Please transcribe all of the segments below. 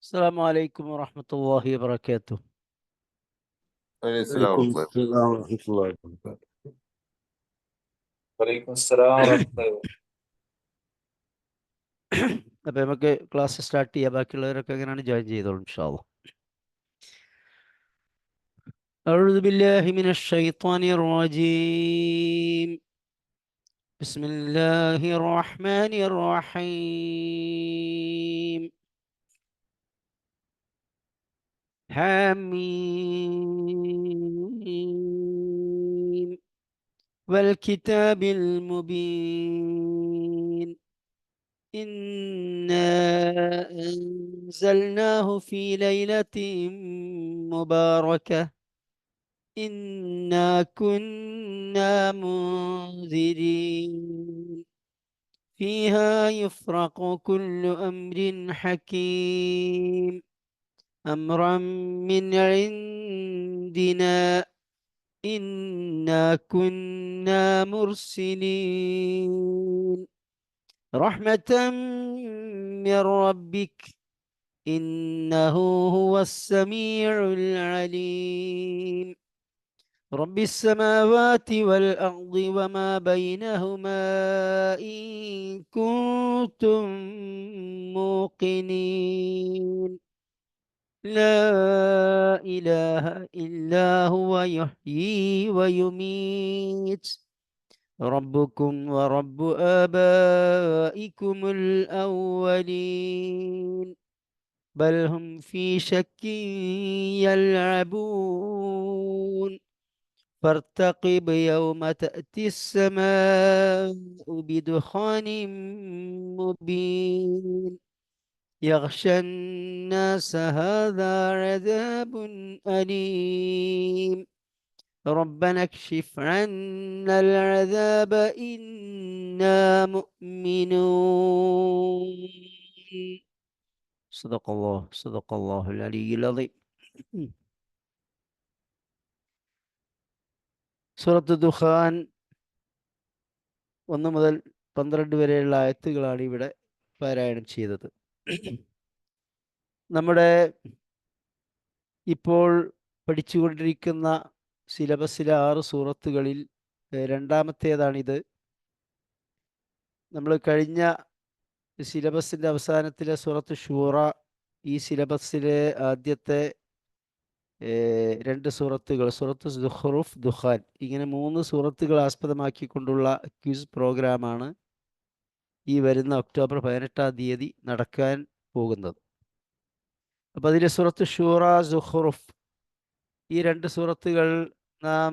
السلام عليكم ورحمة الله وبركاته. عليكم السلام ورحمة الله وبركاته. വലൈക്കും അസ്സലാം വറഹ്മത്തുള്ളാഹി. അപ്പോൾ നമുക്ക് ക്ലാസ് സ്റ്റാർട്ട് ചെയ്യാം. ബാക്കിയുള്ളവരൊക്കെ എങ്ങനെയാണ് ജോയിൻ ചെയ്തോളൂ ഇൻഷാ അല്ലാഹ്. أعوذ بالله من الشيطان الرجيم. بسم الله الرحمن الرحيم. حميم والكتاب المبين إنا أنزلناه في ليلة مباركة إنا كنا منذرين فيها يفرق كل أمر حكيم أمرا من عندنا إنا كنا مرسلين رحمة من ربك إنه هو السميع العليم رب السماوات والأرض وما بينهما إن كنتم موقنين لا إله إلا هو يحيي ويميت ربكم ورب آبائكم الأولين بل هم في شك يلعبون فارتقب يوم تأتي السماء بدخان مبين يغشى الناس هذا عذاب أليم ربنا اكشف عنا العذاب إنا مؤمنون صدق الله العلي العظيم. സൂറത്ത് ദുഖാൻ 1 മുതൽ 12 വരെയുള്ള ആയത്തുകളാണ് ഇവിടെ പാരായണം ചെയ്തത്. നമ്മുടെ ഇപ്പോൾ പഠിച്ചുകൊണ്ടിരിക്കുന്ന സിലബസിലെ 6 സൂറത്തുകളിൽ രണ്ടാമത്തേതാണിത്. നമ്മൾ കഴിഞ്ഞ സിലബസിൻ്റെ അവസാനത്തിലെ സൂറത്ത് ഷൂറ, ഈ സിലബസിലെ ആദ്യത്തെ 2 സൂറത്തുകൾ, സൂറത്ത് സുഖ്റൂഫ്, ദുഖാൻ, ഇങ്ങനെ 3 സൂറത്തുകൾ ആസ്പദമാക്കിക്കൊണ്ടുള്ള ക്വിസ് പ്രോഗ്രാമാണ് ഈ വരുന്ന ഒക്ടോബർ 18-ാം തീയതി നടക്കാൻ പോകുന്നത്. അപ്പോൾ അതിലെ സൂറത്ത് ഷൂറ, സുഖ്റൂഫ്, ഈ 2 സൂറത്തുകൾ നാം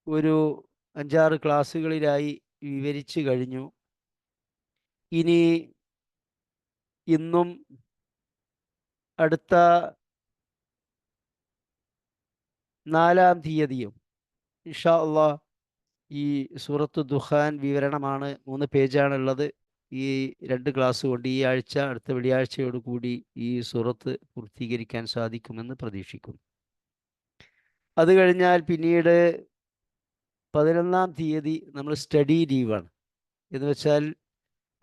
ഒരു 5-6 ക്ലാസ്സുകളിലായി വിവരിച്ചു കഴിഞ്ഞു. ഇനി ഇന്നും അടുത്ത 4-ാം തീയതിയും ഇൻഷാ അല്ലാഹ് ഈ സൂറത്ത് ദുഖാൻ വിവരണമാണ്. 3 പേജാണുള്ളത്. ഈ 2 ക്ലാസ് കൊണ്ട് ഈ ആഴ്ച, അടുത്ത വെള്ളിയാഴ്ചയോട് കൂടി ഈ സൂറത്ത് പൂർത്തീകരിക്കാൻ സാധിക്കുമെന്ന് പ്രതീക്ഷിക്കുന്നു. അത് കഴിഞ്ഞാൽ പിന്നീട് 11-ാം തീയതി നമ്മൾ സ്റ്റഡി ലീവാണ്. എന്ന് വെച്ചാൽ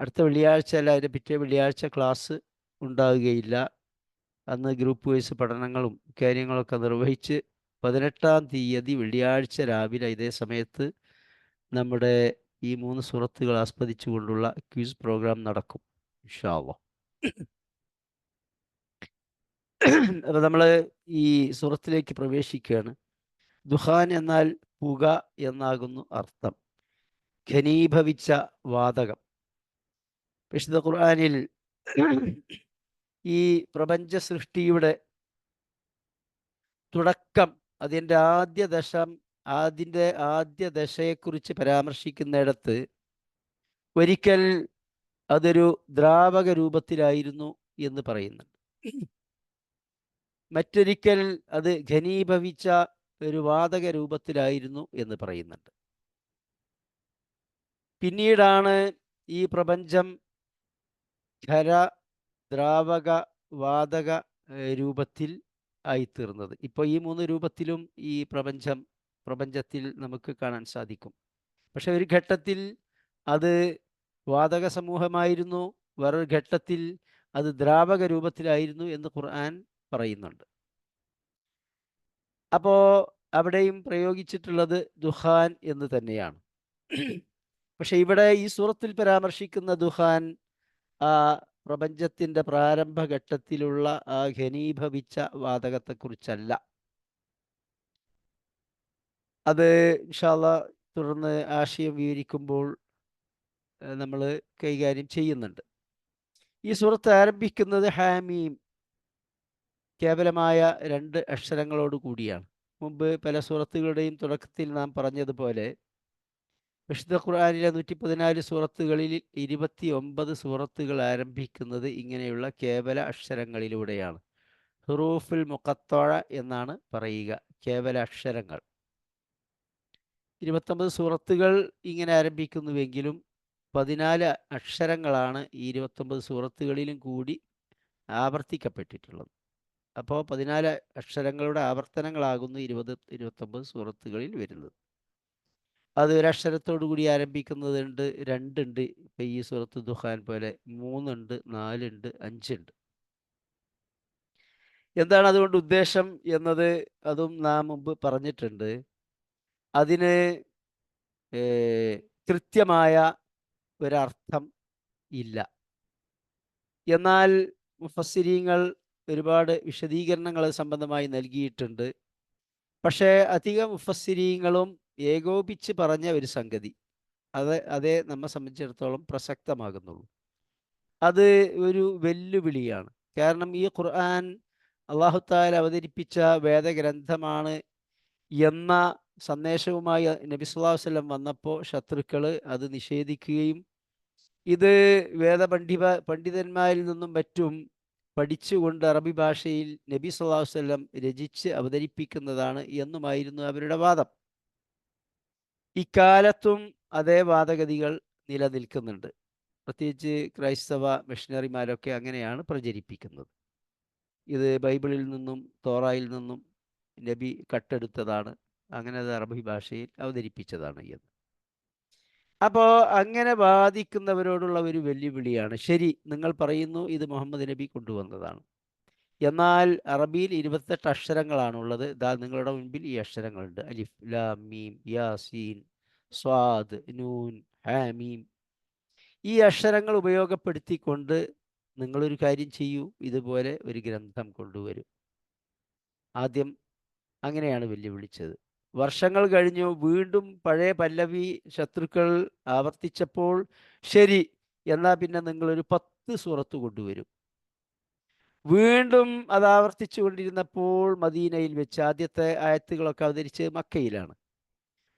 അടുത്ത വെള്ളിയാഴ്ച അല്ല, അതിൻ്റെ പിറ്റേ വെള്ളിയാഴ്ച ക്ലാസ് ഉണ്ടാവുകയില്ല. അന്ന് ഗ്രൂപ്പ് വൈസ് പഠനങ്ങളും കാര്യങ്ങളൊക്കെ നിർവഹിച്ച് 18-ാം തീയതി വെള്ളിയാഴ്ച രാവിലെ ഇതേ സമയത്ത് നമ്മുടെ ഈ 3 സൂറത്തുകൾ ആസ്പദിച്ചുകൊണ്ടുള്ള ക്വിസ് പ്രോഗ്രാം നടക്കും ഇൻഷാ അല്ലാഹ്. അപ്പോൾ നമ്മൾ ഈ സൂറത്തിലേക്ക് പ്രവേശിക്കുകയാണ്. ദുഖാൻ എന്നാൽ പുക എന്നാകുന്നു അർത്ഥം. ഘനീഭവിച്ച വാതകം. വിശുദ്ധ ഖുർആനിൽ ഈ പ്രപഞ്ച സൃഷ്ടിയുടെ തുടക്കം, അതിൻ്റെ ആദ്യ ദശയെക്കുറിച്ച് പരാമർശിക്കുന്നിടത്ത് ഒരിക്കൽ അതൊരു ദ്രാവക രൂപത്തിലായിരുന്നു എന്ന് പറയുന്നുണ്ട്. മറ്റൊരിക്കൽ അത് ഘനീഭവിച്ച ഒരു വാതക രൂപത്തിലായിരുന്നു എന്ന് പറയുന്നുണ്ട്. പിന്നീടാണ് ഈ പ്രപഞ്ചം ഖര, ദ്രാവക, വാതക രൂപത്തിൽ ആയിത്തീർന്നത്. ഇപ്പോൾ ഈ 3 രൂപത്തിലും ഈ പ്രപഞ്ചത്തിൽ നമുക്ക് കാണാൻ സാധിക്കും. പക്ഷെ ഒരു ഘട്ടത്തിൽ അത് വാതക സമൂഹമായിരുന്നു, വേറൊരു ഘട്ടത്തിൽ അത് ദ്രാവക രൂപത്തിലായിരുന്നു എന്ന് ഖുർആൻ പറയുന്നുണ്ട്. അപ്പോൾ അവിടെയും പ്രയോഗിച്ചിട്ടുള്ളത് ദുഹാൻ എന്ന് തന്നെയാണ്. പക്ഷെ ഇവിടെ ഈ സൂറത്തിൽ പരാമർശിക്കുന്ന ദുഹാൻ ആ പ്രപഞ്ചത്തിന്റെ പ്രാരംഭഘട്ടത്തിലുള്ള ആ ഘനീഭവിച്ച വാതകത്തെക്കുറിച്ചല്ല. അത് ഇൻഷാ അല്ലാഹ് തുടർന്ന് ആശയം വിവരിക്കുമ്പോൾ നമ്മൾ കൈകാര്യം ചെയ്യുന്നുണ്ട്. ഈ സൂറത്ത് ആരംഭിക്കുന്നത് ഹാമീം കേവലമായ 2 അക്ഷരങ്ങളോട് കൂടിയാണ്. മുമ്പ് പല സൂറത്തുകളുടെയും തുടക്കത്തിൽ നാം പറഞ്ഞതുപോലെ വിശുദ്ധ ഖുർആനിലെ 114 സൂറത്തുകളിൽ 29 സൂറത്തുകൾ ആരംഭിക്കുന്നത് ഇങ്ങനെയുള്ള കേവല അക്ഷരങ്ങളിലൂടെയാണ്. ഹുറൂഫുൽ മുഖത്തോഴ എന്നാണ് പറയുക, കേവല അക്ഷരങ്ങൾ. 29 സൂറത്തുകൾ ഇങ്ങനെ ആരംഭിക്കുന്നുവെങ്കിലും 14 അക്ഷരങ്ങളാണ് ഈ 29 സൂറത്തുകളിലും കൂടി ആവർത്തിക്കപ്പെട്ടിട്ടുള്ളത്. അപ്പോൾ 14 അക്ഷരങ്ങളുടെ ആവർത്തനങ്ങളാകുന്നു 29 സൂറത്തുകളിൽ വരുന്നത്. അത് ഒരക്ഷരത്തോടു കൂടി ആരംഭിക്കുന്നതുണ്ട്, 2 ഉണ്ട്. ഇപ്പം ഈ സൂറത്ത് ദുഹാൻ പോലെ 3 ഉണ്ട്, 4 ഉണ്ട്, 5 ഉണ്ട്. എന്താണ് അതുകൊണ്ട് ഉദ്ദേശം എന്നത് അതും നാം മുമ്പ് പറഞ്ഞിട്ടുണ്ട്. അതിന് കൃത്യമായ ഒരർത്ഥം ഇല്ല. എന്നാൽ മുഫസ്സിരീങ്ങൾ ഒരുപാട് വിശദീകരണങ്ങൾ സംബന്ധമായി നൽകിയിട്ടുണ്ട്. പക്ഷേ അധിക മുഫസ്സിരീങ്ങളും ഏകോപിച്ച് പറഞ്ഞ ഒരു സംഗതി അതേ നമ്മെ സംബന്ധിച്ചിടത്തോളം പ്രസക്തമാകുന്നുള്ളൂ. അത് ഒരു വെല്ലുവിളിയാണ്. കാരണം ഈ ഖുർആൻ അല്ലാഹു തആല അവതരിപ്പിച്ച വേദഗ്രന്ഥമാണ് എന്ന സന്ദേശവുമായി നബി സല്ലല്ലാഹു അലൈഹി വസല്ലം വന്നപ്പോൾ ശത്രുക്കൾ അത് നിഷേധിക്കുകയും ഇത് പണ്ഡിതന്മാരിൽ നിന്നും മറ്റും പഠിച്ചുകൊണ്ട് അറബി ഭാഷയിൽ നബി സല്ലല്ലാഹു അലൈഹി വസല്ലം രചിച്ച് അവതരിപ്പിക്കുന്നതാണ് എന്നുമായിരുന്നു അവരുടെ വാദം. ഇക്കാലത്തും അതേ വാദഗതികൾ നിലനിൽക്കുന്നുണ്ട്. പ്രത്യേകിച്ച് ക്രൈസ്തവ മിഷണറിമാരൊക്കെ അങ്ങനെയാണ് പ്രചരിപ്പിക്കുന്നത്. ഇത് ബൈബിളിൽ നിന്നും തോറായിൽ നിന്നും നബി കട്ടെടുത്തതാണ്, അങ്ങനെ അത് അറബി ഭാഷയിൽ അവതരിപ്പിച്ചതാണ് എന്ന്. അപ്പോൾ അങ്ങനെ വാദിക്കുന്നവരോടുള്ള ഒരു വെല്ലുവിളിയാണ്. ശരി, നിങ്ങൾ പറയുന്നു ഇത് മുഹമ്മദ് നബി കൊണ്ടുവന്നതാണ്, എന്നാൽ അറബിയിൽ 28 അക്ഷരങ്ങളാണുള്ളത്. ഇതാ നിങ്ങളുടെ മുൻപിൽ ഈ അക്ഷരങ്ങളുണ്ട്: അലിഫ്, ലാം, മീം, യാസീൻ, സ്വാദ്, നൂൻ, ഹാമീം. ഈ അക്ഷരങ്ങൾ ഉപയോഗപ്പെടുത്തിക്കൊണ്ട് നിങ്ങളൊരു കാര്യം ചെയ്യൂ, ഇതുപോലെ ഒരു ഗ്രന്ഥം കൊണ്ടുവരൂ. ആദ്യം അങ്ങനെയാണ് വെല്ലുവിളിച്ചത്. വർഷങ്ങൾ കഴിഞ്ഞു, വീണ്ടും പഴയ പല്ലവി ശത്രുക്കൾ ആവർത്തിച്ചപ്പോൾ ശരി, എന്നാൽ പിന്നെ നിങ്ങളൊരു 10 സൂറത്ത് കൊണ്ടുവരും. വീണ്ടും അത് ആവർത്തിച്ചു കൊണ്ടിരുന്നപ്പോൾ മദീനയിൽ വെച്ച് ആദ്യത്തെ ആയത്തുകളൊക്കെ അവതരിച്ച് മക്കയിലാണ്.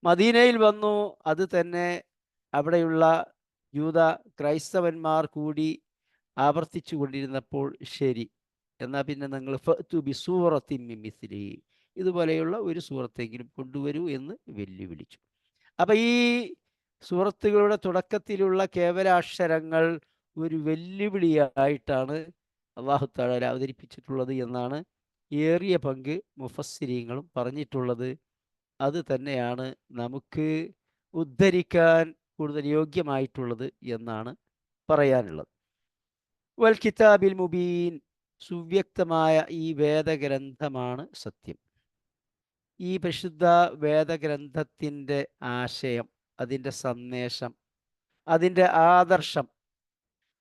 മദീനയിൽ വന്നു, അത് തന്നെ അവിടെയുള്ള യൂത ക്രൈസ്തവന്മാർ കൂടി ആവർത്തിച്ചു കൊണ്ടിരുന്നപ്പോൾ ശരി, എന്നാൽ പിന്നെ നിങ്ങൾ ഫഅ്തു ബിസൂറത്തിൻ മിൻ മിസ്ലിഹി, ഇതുപോലെയുള്ള ഒരു സൂറത്തെങ്കിലും കൊണ്ടുവരൂ എന്ന് വെല്ലുവിളിച്ചു. അപ്പം ഈ സൂറത്തുകളുടെ തുടക്കത്തിലുള്ള കേവല അക്ഷരങ്ങൾ ഒരു വെല്ലുവിളിയായിട്ടാണ് അല്ലാഹു തആല അവതരിപ്പിച്ചിട്ടുള്ളത് എന്നാണ് ഏറിയ പങ്ക് മുഫസ്സിരീങ്ങളും പറഞ്ഞിട്ടുള്ളത്. അത് തന്നെയാണ് നമുക്ക് ഉദ്ധരിക്കാൻ കൂടുതൽ യോഗ്യമായിട്ടുള്ളത് എന്നാണ് പറയാനുള്ളത്. വൽ കിതാബിൽ മുബീൻ, സുവ്യക്തമായ ഈ വേദഗ്രന്ഥമാണ് സത്യം. ഈ പരിശുദ്ധ വേദഗ്രന്ഥത്തിൻ്റെ ആശയം, അതിൻ്റെ സന്ദേശം, അതിൻ്റെ ആദർശം,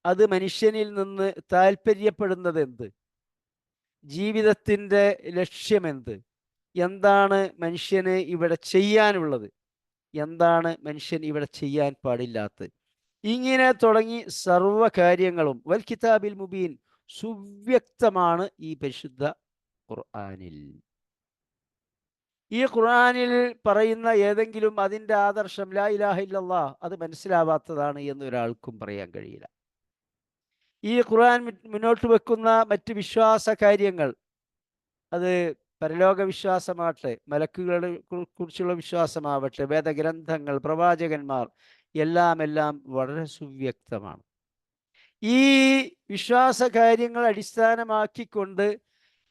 അത് മനുഷ്യനിൽ നിന്ന് താല്പര്യപ്പെടുന്നത് എന്ത്, ജീവിതത്തിൻ്റെ ലക്ഷ്യമെന്ത്, എന്താണ് മനുഷ്യന് ഇവിടെ ചെയ്യാനുള്ളത്, എന്താണ് മനുഷ്യൻ ഇവിടെ ചെയ്യാൻ പാടില്ലാത്തത്, ഇങ്ങനെ തുടങ്ങി സർവകാര്യങ്ങളും വൽ കിതാബിൽ മുബീൻ സുവ്യക്തമാണ് ഈ പരിശുദ്ധ ഖുർആനിൽ. ഈ ഖുർആനിൽ പറയുന്ന ഏതെങ്കിലും അതിൻ്റെ ആദർശം ലാ ഇലാഹ ഇല്ലല്ലാഹ് അത് മനസ്സിലാവാത്തതാണ് എന്നൊരാൾക്കും പറയാൻ കഴിയില്ല. ഈ ഖുർആൻ മുന്നോട്ട് വെക്കുന്ന മറ്റ് വിശ്വാസ കാര്യങ്ങൾ, അത് പരലോക വിശ്വാസമാവട്ടെ, മലക്കുകളെ കുറിച്ചുള്ള വിശ്വാസമാവട്ടെ, വേദഗ്രന്ഥങ്ങൾ, പ്രവാചകന്മാർ, എല്ലാം വളരെ സുവ്യക്തമാണ്. ഈ വിശ്വാസ കാര്യങ്ങൾ അടിസ്ഥാനമാക്കിക്കൊണ്ട്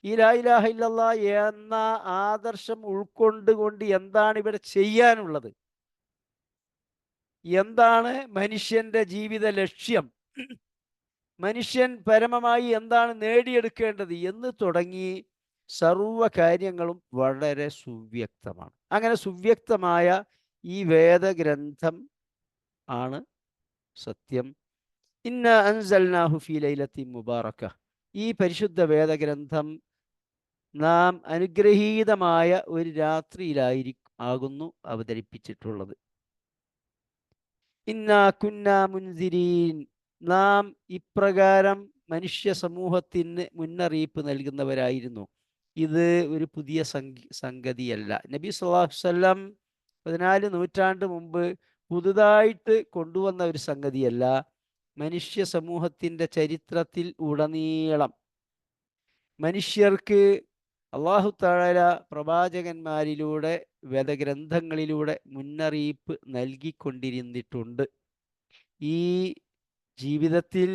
ഈ ലാ ഇലാഹ ഇല്ലല്ലാഹ് എന്ന ആദർശം ഉൾക്കൊണ്ടുകൊണ്ട് എന്താണ് ഇവിടെ ചെയ്യാനുള്ളത്, എന്താണ് മനുഷ്യന്റെ ജീവിത ലക്ഷ്യം, മനുഷ്യൻ പരമമായി എന്താണ് നേടിയെടുക്കേണ്ടത് എന്ന് തുടങ്ങി സർവ കാര്യങ്ങളും വളരെ സുവ്യക്തമാണ്. അങ്ങനെ സുവ്യക്തമായ ഈ വേദഗ്രന്ഥം ആണ് സത്യം. ഇന്ന അൻസൽനാഹു ഫീ ലൈലത്തിൻ മുബാറക. ഈ പരിശുദ്ധ വേദഗ്രന്ഥം നാം അനുഗ്രഹീതമായ ഒരു ആകുന്നു അവതരിപ്പിച്ചിട്ടുള്ളത്. ഇന്നാ കുന്നാ മുൻസിരീൻ. നാം ഇപ്രകാരം മനുഷ്യ സമൂഹത്തിന് മുന്നറിയിപ്പ് നൽകുന്നവരായിരുന്നു. ഇത് ഒരു പുതിയ സംഗതിയല്ല. നബി സല്ലല്ലാഹു അലൈഹി വസല്ലം 14 നൂറ്റാണ്ട് മുമ്പ് പുതുതായിട്ട് കൊണ്ടുവന്ന ഒരു സംഗതിയല്ല. മനുഷ്യ സമൂഹത്തിൻ്റെ ചരിത്രത്തിൽ ഉടനീളം മനുഷ്യർക്ക് അല്ലാഹു തആല പ്രവാചകന്മാരിലൂടെ വേദഗ്രന്ഥങ്ങളിലൂടെ മുന്നറിയിപ്പ് നൽകിക്കൊണ്ടിരുന്നിട്ടുണ്ട്. ഈ ജീവിതത്തിൽ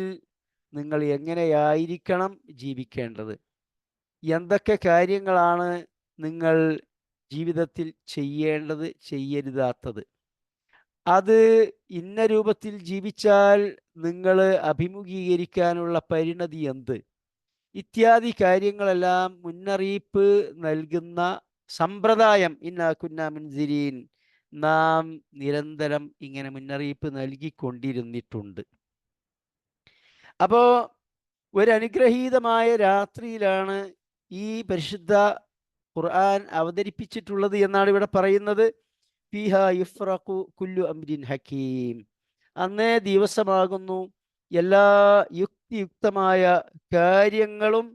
നിങ്ങൾ എങ്ങനെയായിരിക്കണം ജീവിക്കേണ്ടത്, എന്തൊക്കെ കാര്യങ്ങളാണ് നിങ്ങൾ ജീവിതത്തിൽ ചെയ്യേണ്ടത്, ചെയ്യരുതാത്തത്, അത് ഇന്ന രൂപത്തിൽ ജീവിച്ചാൽ നിങ്ങൾ അഭിമുഖീകരിക്കാനുള്ള പരിണതി എന്ത്, ഇത്യാദി കാര്യങ്ങളെല്ലാം മുന്നറിയിപ്പ് നൽകുന്ന സമ്പ്രദായം ഇന്നാ കുന്നാ മുൻസിരീൻ നാം നിരന്തരം ഇങ്ങനെ മുന്നറിയിപ്പ് നൽകിക്കൊണ്ടിരുന്നിട്ടുണ്ട്. അപ്പോൾ ഒരു അനുഗ്രഹീതമായ രാത്രിയിലാണ് ഈ പരിശുദ്ധ ഖുർആൻ അവതരിപ്പിച്ചിട്ടുള്ളത് എന്നാണ് ഇവിടെ പറയുന്നത്. ഫീഹാ യുഫ്റഖു കുല്ലു അംരിൻ ഹക്കീം. അന്നേ ദിവസമാകുന്നു എല്ലാ യുക്തിയുക്തമായ കാര്യങ്ങളും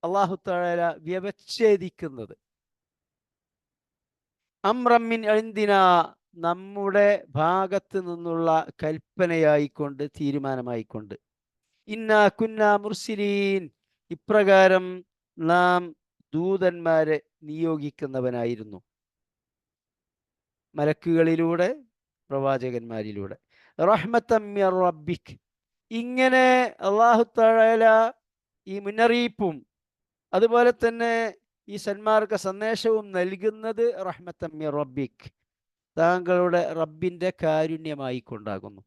അല്ലാഹു തആല വ്യവച്ഛേദിക്കുന്നത്. അംറമ്മിൻ ഇൻദിനാ, നമ്മുടെ ഭാഗത്ത് നിന്നുള്ള കൽപ്പനയായിക്കൊണ്ട്, തീരുമാനമായിക്കൊണ്ട്. ഇന്നാ കുന്നാ മുർസിലീൻ, ഇപ്രകാരം നാം ദൂതന്മാരെ നിയോഗിക്കുന്നവനായിരുന്നു, മലക്കുകളിലൂടെ, പ്രവാചകന്മാരിലൂടെ. റഹ്മത്തൻ മിർ റബ്ബിക്, ഇങ്ങനെ അല്ലാഹു തആല ഈ മുന്നറിയിപ്പും അതുപോലെ തന്നെ ഈ സന്മാർഗ സന്ദേശവും നൽകുന്നത് റഹ്മത്തൻ മിർ റബ്ബിക്, താങ്കളുടെ റബ്ബിൻ്റെ കാരുണ്യമായി കൊണ്ടാകുന്നു.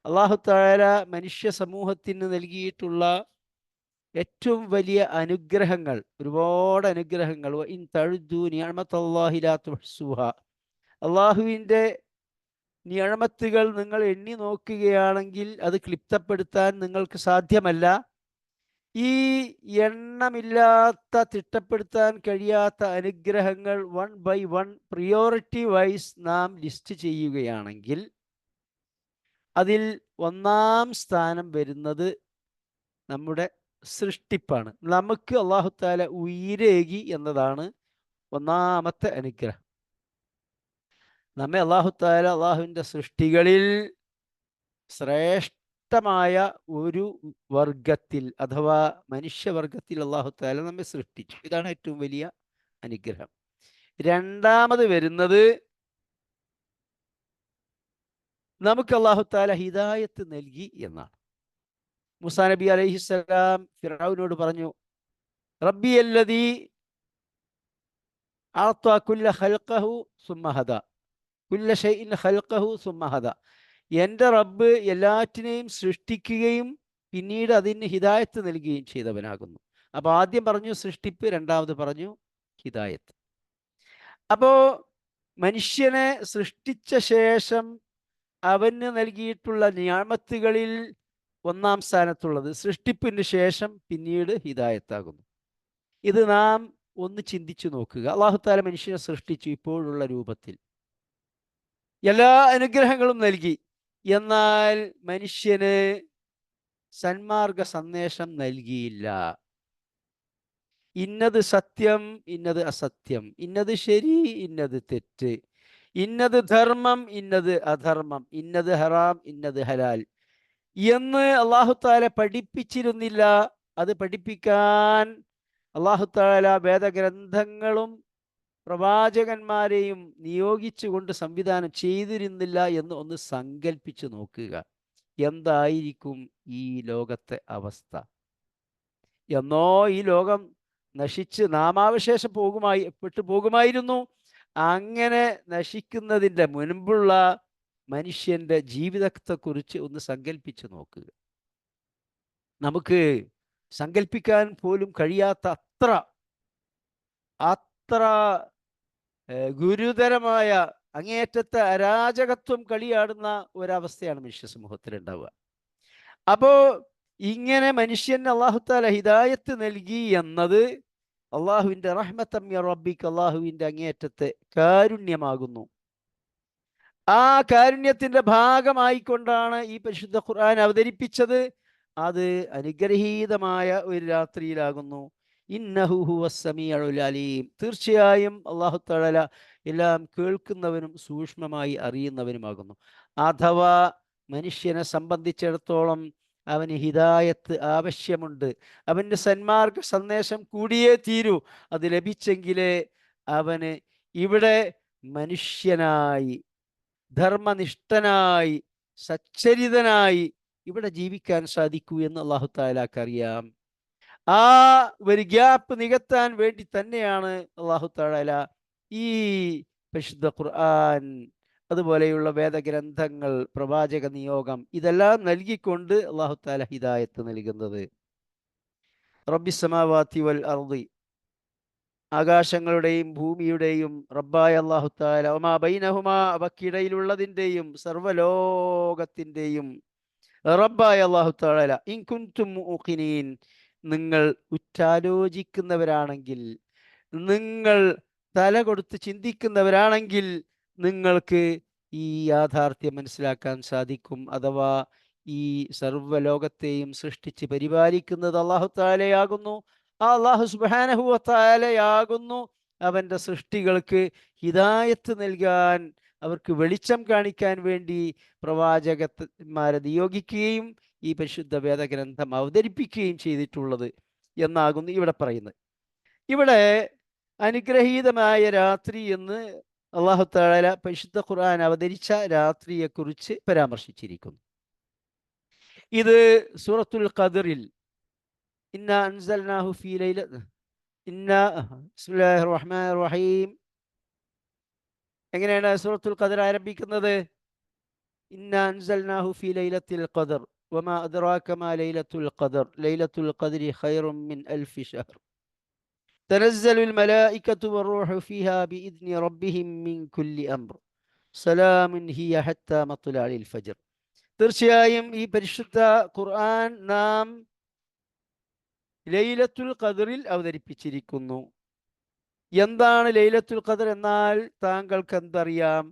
അല്ലാഹു തആല മനുഷ്യ സമൂഹത്തിന് നൽകിയിട്ടുള്ള ഏറ്റവും വലിയ അനുഗ്രഹങ്ങൾ, ഒരുപാട് അനുഗ്രഹങ്ങൾ. ഇൻ തഅദ്ദു നിഅമത്തല്ലാഹി ലാ തുഹ്സുഹാ, അള്ളാഹുവിൻ്റെ നിഅമത്തുകൾ നിങ്ങൾ എണ്ണി നോക്കുകയാണെങ്കിൽ അത് ക്ലിപ്തപ്പെടുത്താൻ നിങ്ങൾക്ക് സാധ്യമല്ല. ഈ എണ്ണമില്ലാത്ത, തിട്ടപ്പെടുത്താൻ കഴിയാത്ത അനുഗ്രഹങ്ങൾ one by one priority wise നാം ലിസ്റ്റ് ചെയ്യുകയാണെങ്കിൽ അതിൽ ഒന്നാം സ്ഥാനം വരുന്നത് നമ്മുടെ സൃഷ്ടിപ്പാണ്. നമുക്ക് അല്ലാഹു തആല ഉയിരേകി എന്നതാണ് ഒന്നാമത്തെ അനുഗ്രഹം. നമ്മെ അല്ലാഹു തആല അള്ളാഹുവിൻ്റെ സൃഷ്ടികളിൽ ശ്രേഷ്ഠമായ ഒരു വർഗത്തിൽ അഥവാ മനുഷ്യവർഗത്തിൽ അല്ലാഹു തആല നമ്മെ സൃഷ്ടിച്ചു. ഇതാണ് ഏറ്റവും വലിയ അനുഗ്രഹം. രണ്ടാമത് വരുന്നത് നമുക്ക് അല്ലാഹു തആല ഹിദായത്ത് നൽകി എന്നാണ്. മൂസാ നബി അലൈഹിസ്സലാം ഫിർഔനോട് പറഞ്ഞു, റബ്ബി അല്ലദീ അഅ്താ കുല്ല ഖൽഖഹു സുമ്മ ഹദാ, കുല്ല ഷൈഇൻ ഖൽഖഹു സുമ്മ ഹദാ, എൻ്റെ റബ്ബ് എല്ലാറ്റിനെയും സൃഷ്ടിക്കുകയും പിന്നീട് അതിന് ഹിദായത്ത് നൽകുകയും ചെയ്തവനാകുന്നു. അപ്പോൾ ആദ്യം പറഞ്ഞു സൃഷ്ടിപ്പ്, രണ്ടാമത് പറഞ്ഞു ഹിദായത്ത്. അപ്പോൾ മനുഷ്യനെ സൃഷ്ടിച്ച ശേഷം അവന് നൽകിയിട്ടുള്ള നിഅമത്തുകളിൽ ഒന്നാം സ്ഥാനത്തുള്ളത് സൃഷ്ടിപ്പിന് ശേഷം പിന്നീട് ഹിദായത്താകുന്നു. ഇത് നാം ഒന്ന് ചിന്തിച്ചു നോക്കുക. അല്ലാഹു തആല മനുഷ്യനെ സൃഷ്ടിച്ചു ഇപ്പോഴുള്ള രൂപത്തിൽ, എല്ലാ അനുഗ്രഹങ്ങളും നൽകി. എന്നാൽ മനുഷ്യന് സന്മാർഗ സന്ദേശം നൽകിയില്ല. ഇന്നത് സത്യം, ഇന്നത് അസത്യം, ഇന്നത് ശരി, ഇന്നത് തെറ്റ്, ഇന്നത് ധർമ്മം, ഇന്നത് അധർമ്മം, ഇന്നത് ഹറാം, ഇന്നത് ഹലാൽ എന്ന് അല്ലാഹു തആല പഠിപ്പിച്ചിരുന്നില്ല. അത് പഠിപ്പിക്കാൻ അല്ലാഹു തആല വേദഗ്രന്ഥങ്ങളും പ്രവാചകന്മാരെയും നിയോഗിച്ചുകൊണ്ട് സംവിധാനം ചെയ്തിരുന്നില്ല എന്ന് ഒന്ന് സങ്കല്പിച്ചു നോക്കുക. എന്തായിരിക്കും ഈ ലോകത്തെ അവസ്ഥ? എന്നോ ഈ ലോകം നശിച്ച് നാമാവശേഷം പെട്ടു പോകുമായിരുന്നു. അങ്ങനെ നശിക്കുന്നതിൻ്റെ മുൻപുള്ള മനുഷ്യൻ്റെ ജീവിതത്തെക്കുറിച്ച് ഒന്ന് സങ്കല്പിച്ച് നോക്കുക. നമുക്ക് സങ്കല്പിക്കാൻ പോലും കഴിയാത്ത അത്ര ഗുരുതരമായ അങ്ങേയറ്റത്തെ അരാജകത്വം കളിയാടുന്ന ഒരവസ്ഥയാണ് മനുഷ്യ സമൂഹത്തിൽ ഉണ്ടാവുക. അപ്പോൾ ഇങ്ങനെ മനുഷ്യന് അള്ളാഹുത്താല ഹിദായത്ത് നൽകി എന്നത് അള്ളാഹുവിൻ്റെ റഹ്മത്തം മിർ റബ്ബിക്ക്, അള്ളാഹുവിൻ്റെ അങ്ങേയറ്റത്തെ കാരുണ്യമാകുന്നു. ആ കാരുണ്യത്തിൻ്റെ ഭാഗമായിക്കൊണ്ടാണ് ഈ പരിശുദ്ധ ഖുർആൻ അവതരിപ്പിച്ചത്. അത് അനുഗ്രഹീതമായ ഒരു രാത്രിയിലാകുന്നു. ഇന്നഹു ഹുവസ് സമീഉൽ അലീം, തീർച്ചയായും അല്ലാഹു തആല എല്ലാം കേൾക്കുന്നവനും സൂക്ഷ്മമായി അറിയുന്നവനുമാകുന്നു. അഥവാ മനുഷ്യനെ സംബന്ധിച്ചിടത്തോളം അവന് ഹിദായത്ത് ആവശ്യമുണ്ട്. അവൻ്റെ സന്മാർഗ സന്ദേശം കൂടിയേ തീരൂ. അത് ലഭിച്ചെങ്കിലേ അവന് ഇവിടെ മനുഷ്യനായി, ധർമ്മനിഷ്ഠനായി, സച്ചരിതനായി ഇവിടെ ജീവിക്കാൻ സാധിക്കൂ എന്ന് അല്ലാഹു തആലക്ക് അറിയാം. ആ ഒരു ഗ്യാപ്പ് നികത്താൻ വേണ്ടി തന്നെയാണ് അല്ലാഹു തആല ഈ പരിശുദ്ധ ഖുർആൻ, അതുപോലെയുള്ള വേദഗ്രന്ഥങ്ങൾ, പ്രവാചക നിയോഗം ഇതെല്ലാം നൽകിക്കൊണ്ട് അല്ലാഹു തആല ഹിദായത്ത് നൽകുന്നത്. റബ്ബിസ് സമാവാതി വൽ അർദി, ആകാശങ്ങളുടെയും ഭൂമിയുടെയും റബ്ബായ അല്ലാഹു തആല, വമാ ബൈനഹുമാ, അവക്കിടയിലുള്ളതിൻ്റെയും സർവ്വലോകത്തിൻ്റെയും റബ്ബായ അല്ലാഹു തആല, ഇൻ കുൻതും മുഖിനീൻ, നിങ്ങൾ ഉറ്റാലോചിക്കുന്നവരാണെങ്കിൽ, നിങ്ങൾ തല കൊടുത്ത് ചിന്തിക്കുന്നവരാണെങ്കിൽ നിങ്ങൾക്ക് ഈ യാഥാർത്ഥ്യം മനസ്സിലാക്കാൻ സാധിക്കും. അഥവാ ഈ സർവ്വലോകത്തെയും സൃഷ്ടിച്ച് പരിപാലിക്കുന്നത് അല്ലാഹു തആലയാകുന്നു. ആ അല്ലാഹു സുബ്ഹാനഹു വ തആലയാകുന്നു അവൻ്റെ സൃഷ്ടികൾക്ക് ഹിദായത്ത് നൽകാൻ, അവർക്ക് വെളിച്ചം കാണിക്കാൻ വേണ്ടി പ്രവാചകന്മാരെ നിയോഗിക്കുകയും ഈ പരിശുദ്ധ വേദഗ്രന്ഥം അവതരിപ്പിക്കുകയും ചെയ്തിട്ടുള്ളത് എന്നാകുന്നു ഇവിടെ പറയുന്നത്. ഇവിടെ അനുഗ്രഹീതമായ രാത്രി എന്ന് അല്ലാഹു തആല പരിശുദ്ധ ഖുർആൻ അവതരിച്ച രാത്രിയെക്കുറിച്ച് പരാമർശിച്ചിരിക്കുന്നു. ഇത് സൂറത്തുൽ ഖദറിൽ ഇന്നാ അൻസൽനാഹു ഫീ ബിസ്മില്ലാഹിർ റഹ്മാനിർ റഹീം, എങ്ങനെയാണ് സൂറത്തുൽ ഖദർ ആരംഭിക്കുന്നത്? ഇന്നാ അൻസൽനാഹു ഫീ ലൈലത്തുൽ ഖദർ വമാ അദ്റാക മാ ലൈലത്തുൽ ഖദർ ലൈലത്തുൽ ഖദ്രി ഖൈറും മിൻ അൽഫി ശഹർ തനസ്സലുൽ മലായികതു വറൂഹു ഫീഹാ ബിഇദ്നി റബ്ബിഹിം മിൻ കുല്ലി അംർ സലാമുൻ ഹിയ ഹത്താ മത്ലഇൽ ഫജ്ർ. തീർച്ചയായും ഈ പരിശുദ്ധ ഖുർആൻ നാം ലൈലത്തുൽ ഖദറിൽ അവതരിപ്പിച്ചിരിക്കുന്നു. എന്താണ് ലൈലത്തുൽ ഖദർ എന്നാൽ താങ്കൾക്ക് എന്തറിയാം?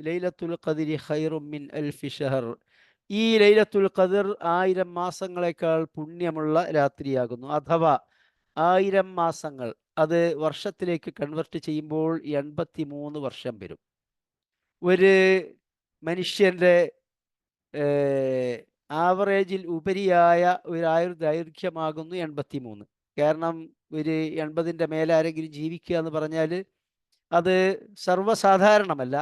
ലൈലത്തുൽ ഖദ്രി ഖൈറും മിൻ അൽഫി ശഹർ, ഈ ലൈലത്തുൽ ഖദർ 1000 മാസങ്ങളെക്കാൾ പുണ്യമുള്ള രാത്രിയാകുന്നു. അഥവാ 1000 മാസങ്ങൾ അത് വർഷത്തിലേക്ക് കൺവെർട്ട് ചെയ്യുമ്പോൾ 83 വർഷം വരും. ഒരു മനുഷ്യൻ്റെ ആവറേജിൽ ഉപരിയായ ഒരു ആയുർദൈർഘ്യമാകുന്നു 83. കാരണം ഒരു 80ൻ്റെ മേലെ ആരെങ്കിലും ജീവിക്കുക എന്ന് പറഞ്ഞാൽ അത് സർവ്വസാധാരണമല്ല.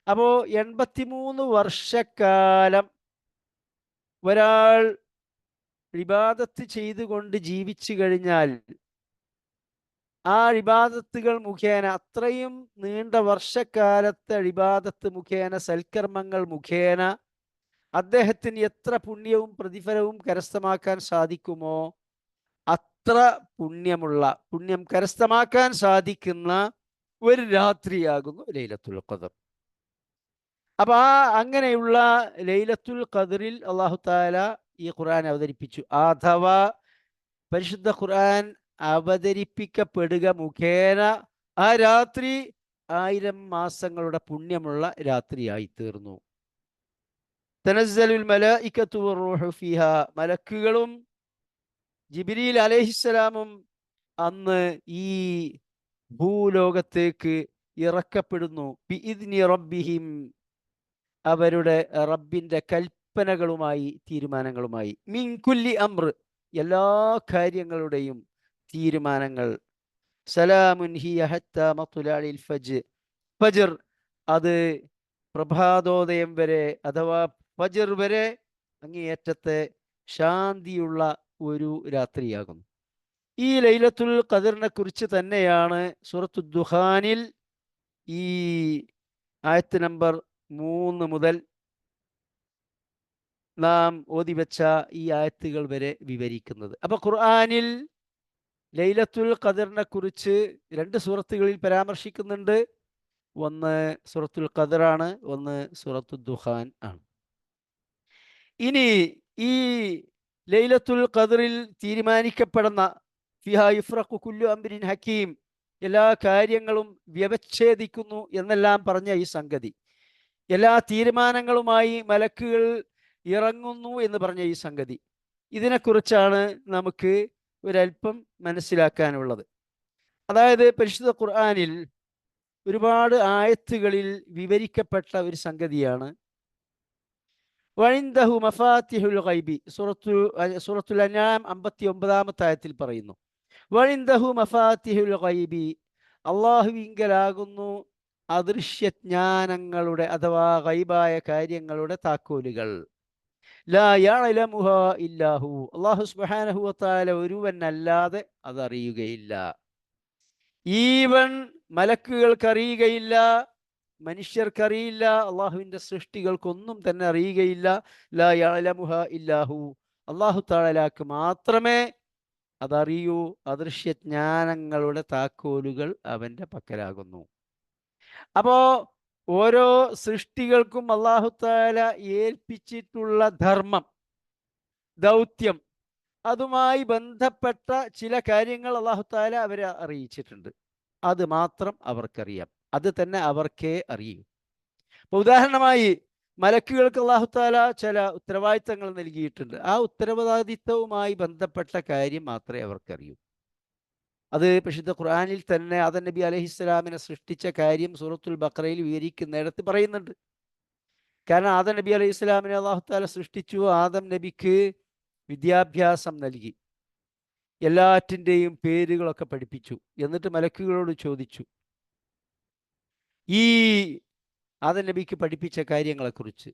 അപ്പോൾ 83 വർഷക്കാലം ഒരാൾ ഇബാദത്ത് ചെയ്തുകൊണ്ട് ജീവിച്ചു കഴിഞ്ഞാൽ ആ ഇബാദത്തുകൾ മുഖേന, അത്രയും നീണ്ട വർഷക്കാലത്തെ ഇബാദത്ത് മുഖേന, സൽക്കർമ്മങ്ങൾ മുഖേന അദ്ദേഹത്തിന് എത്ര പുണ്യവും പ്രതിഫലവും കരസ്ഥമാക്കാൻ സാധിക്കുമോ അത്ര പുണ്യം കരസ്ഥമാക്കാൻ സാധിക്കുന്ന ഒരു രാത്രിയാകുന്നു ലൈലത്തുൽ ഖദർ. അപ്പൊ അങ്ങനെയുള്ള ലൈലത്തുൽ ഖദറിൽ അല്ലാഹു തആല ഈ ഖുർആൻ അവതരിപ്പിച്ചു. അഥവാ പരിശുദ്ധ ഖുർആൻ അവതരിപ്പിക്കപ്പെടുക മുഖേന ആ രാത്രി 1000 മാസങ്ങളുടെ പുണ്യമുള്ള രാത്രിയായി തീർന്നു. തനസ്സലുൽ മലായികതു വറൂഹു ഫീഹാ, മലക്കുകളും ജിബ്രീൽ അലൈഹിസ്സലാമും അന്ന് ഈ ഭൂലോകത്തേക്ക് ഇറക്കപ്പെടുന്നു. ബിഇദ്നി റബ്ബിഹിം, അവരുടെ റബ്ബിൻ്റെ കൽപ്പനകളുമായി, തീരുമാനങ്ങളുമായി. മിൻ കുല്ലി അംർ, എല്ലാ കാര്യങ്ങളുടെയും തീരുമാനങ്ങൾ. സലാമുൻ ഹിയ ഹത്താ മത്ലഇൽ ഫജ്ർ, അത് പ്രഭാതോദയം വരെ അഥവാ ഫജ്ർ വരെ അങ്ങേയറ്റത്തെ ശാന്തിയുള്ള ഒരു രാത്രിയാകുന്നു. ഈ ലൈലത്തുൽ ഖദറിനെ കുറിച്ച് തന്നെയാണ് സൂറത്തുൽ ദുഖാനിൽ ഈ ആയത്ത് നമ്പർ 3 മുതൽ നാം ഓതിവെച്ച ഈ ആയത്തുകൾ വരെ വിവരിക്കുന്നത്. അപ്പൊ ഖുർആനിൽ ലൈലത്തുൽ ഖദറിനെ കുറിച്ച് 2 സൂറത്തുകളിൽ പരാമർശിക്കുന്നുണ്ട്. ഒന്ന് സൂറത്തുൽ ഖദറാണ്, ഒന്ന് സൂറത്തുൽ ദുഖാൻ ആണ്. ഇനി ഈ ലൈലത്തുൽ ഖദറിൽ തീരുമാനിക്കപ്പെടുന്ന ഫിഹാ യുഫ്രഖു കുല്ലു അംരിൻ ഹക്കീം, എല്ലാ കാര്യങ്ങളും വ്യവച്ഛേദിക്കുന്നു എന്നെല്ലാം പറഞ്ഞ ഈ സംഗതി, എല്ലാ തീരുമാനങ്ങളുമായി മലക്കുകൾ ഇറങ്ങുന്നു എന്ന് പറഞ്ഞ ഈ സംഗതി, ഇതിനെക്കുറിച്ചാണ് നമുക്ക് ഒരല്പം മനസ്സിലാക്കാനുള്ളത്. അതായത് പരിശുദ്ധ ഖുർആനിൽ ഒരുപാട് ആയത്തുകളിൽ വിവരിക്കപ്പെട്ട ഒരു സംഗതിയാണ് വഇൻദഹു മഫാത്തിഹുൽ ഗൈബി. സൂറത്തുൽ അൻആം 59-ാമത്തെ ആയത്തിൽ പറയുന്നു, വഇൻദഹു മഫാത്തിഹുൽ ഗൈബി, അള്ളാഹുവിങ്കലാകുന്നു അദൃശ്യജ്ഞാനങ്ങളുടെ അഥവാ ഗൈബായ കാര്യങ്ങളുടെ താക്കോലുകൾ. ലാ യഅലമുഹാ ഇല്ലാഹു, അല്ലാഹു സുബ്ഹാനഹു വ തആല ഒരുവനല്ലാതെ അതറിയുകയില്ല. ഈവൻ മലക്കുകൾക്കറിയുകയില്ല, മനുഷ്യർക്കറിയില്ല, അള്ളാഹുവിൻ്റെ സൃഷ്ടികൾക്കൊന്നും തന്നെ അറിയുകയില്ല. ലാ യഅലമുഹാ ഇല്ലാഹു, അള്ളാഹു തആലക്ക് മാത്രമേ അതറിയൂ. അദൃശ്യജ്ഞാനങ്ങളുടെ താക്കോലുകൾ അവൻ്റെ പക്കലാകുന്നു. അപ്പോ ഓരോ സൃഷ്ടികൾക്കും അള്ളാഹു തആല ഏൽപ്പിച്ചിട്ടുള്ള ധർമ്മം, ദൗത്യം, അതുമായി ബന്ധപ്പെട്ട ചില കാര്യങ്ങൾ അള്ളാഹു തആല അവരെ അറിയിച്ചിട്ടുണ്ട്. അത് മാത്രം അവർക്കറിയാം, അത് തന്നെ അവർക്കേ അറിയൂ. അപ്പോൾ ഉദാഹരണമായി മലക്കുകൾക്ക് അള്ളാഹു തആല ചില ഉത്തരവാദിത്തങ്ങൾ നൽകിയിട്ടുണ്ട്. ആ ഉത്തരവാദിത്തവുമായി ബന്ധപ്പെട്ട കാര്യം മാത്രമേ അവർക്കറിയൂ. അത് പരിശുദ്ധ ഖുർആനിൽ തന്നെ ആദം നബി അലൈഹിസ്സലാമിനെ സൃഷ്ടിച്ച കാര്യം സൂറത്തുൽ ബഖറയിൽ വിവരിക്കുന്നിടത്ത് പറയുന്നുണ്ട്. കാരണം ആദം നബി അലൈഹിസ്സലാമിനെ അള്ളാഹു തആല സൃഷ്ടിച്ചു, ആദം നബിക്ക് വിദ്യാഭ്യാസം നൽകി, എല്ലാറ്റിൻ്റെയും പേരുകളൊക്കെ പഠിപ്പിച്ചു. എന്നിട്ട് മലക്കുകളോട് ചോദിച്ചു ഈ ആദം നബിക്ക് പഠിപ്പിച്ച കാര്യങ്ങളെക്കുറിച്ച്.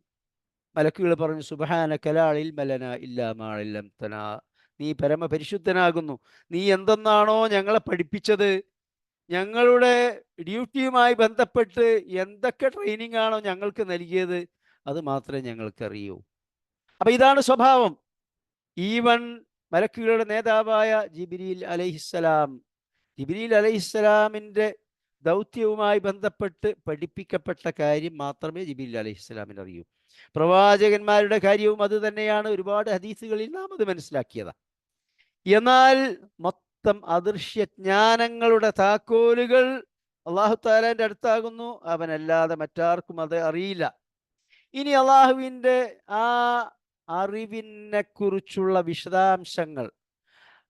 മലക്കുകൾ പറഞ്ഞു, സുബ്ഹാനക ലാ ഇൽമ ലനാ ഇല്ലാ മാ അല്ലംതനാ, നീ പരമപരിശുദ്ധനാകുന്നു, നീ എന്തെന്നാണോ ഞങ്ങളെ പഠിപ്പിച്ചത്, ഞങ്ങളുടെ ഡ്യൂട്ടിയുമായി ബന്ധപ്പെട്ട് എന്തൊക്കെ ട്രെയിനിങ് ആണോ ഞങ്ങൾക്ക് നൽകിയത്, അത് മാത്രമേ ഞങ്ങൾക്കറിയൂ. അപ്പം ഇതാണ് സ്വഭാവം. ഈവൻ മലക്കുകളുടെ നേതാവായ ജിബ്രീൽ അലൈഹിസ്സലാം, ജിബ്രീൽ അലൈഹിസ്സലാമിൻ്റെ ദൗത്യവുമായി ബന്ധപ്പെട്ട് പഠിപ്പിക്കപ്പെട്ട കാര്യം മാത്രമേ ജിബ്രീൽ അലൈഹിസ്സലാമിന് അറിയൂ. പ്രവാചകന്മാരുടെ കാര്യവും അത് തന്നെയാണ്. ഒരുപാട് ഹദീസുകളിൽ നാം അത് മനസ്സിലാക്കിയതാണ്. എന്നാൽ മൊത്തം അദൃശ്യജ്ഞാനങ്ങളുടെ താക്കോലുകൾ അള്ളാഹു തആലയുടെ അടുത്താകുന്നു, അവനല്ലാതെ മറ്റാർക്കും അത് അറിയില്ല. ഇനി അള്ളാഹുവിൻ്റെ ആ അറിവിനെ കുറിച്ചുള്ള വിശദാംശങ്ങൾ,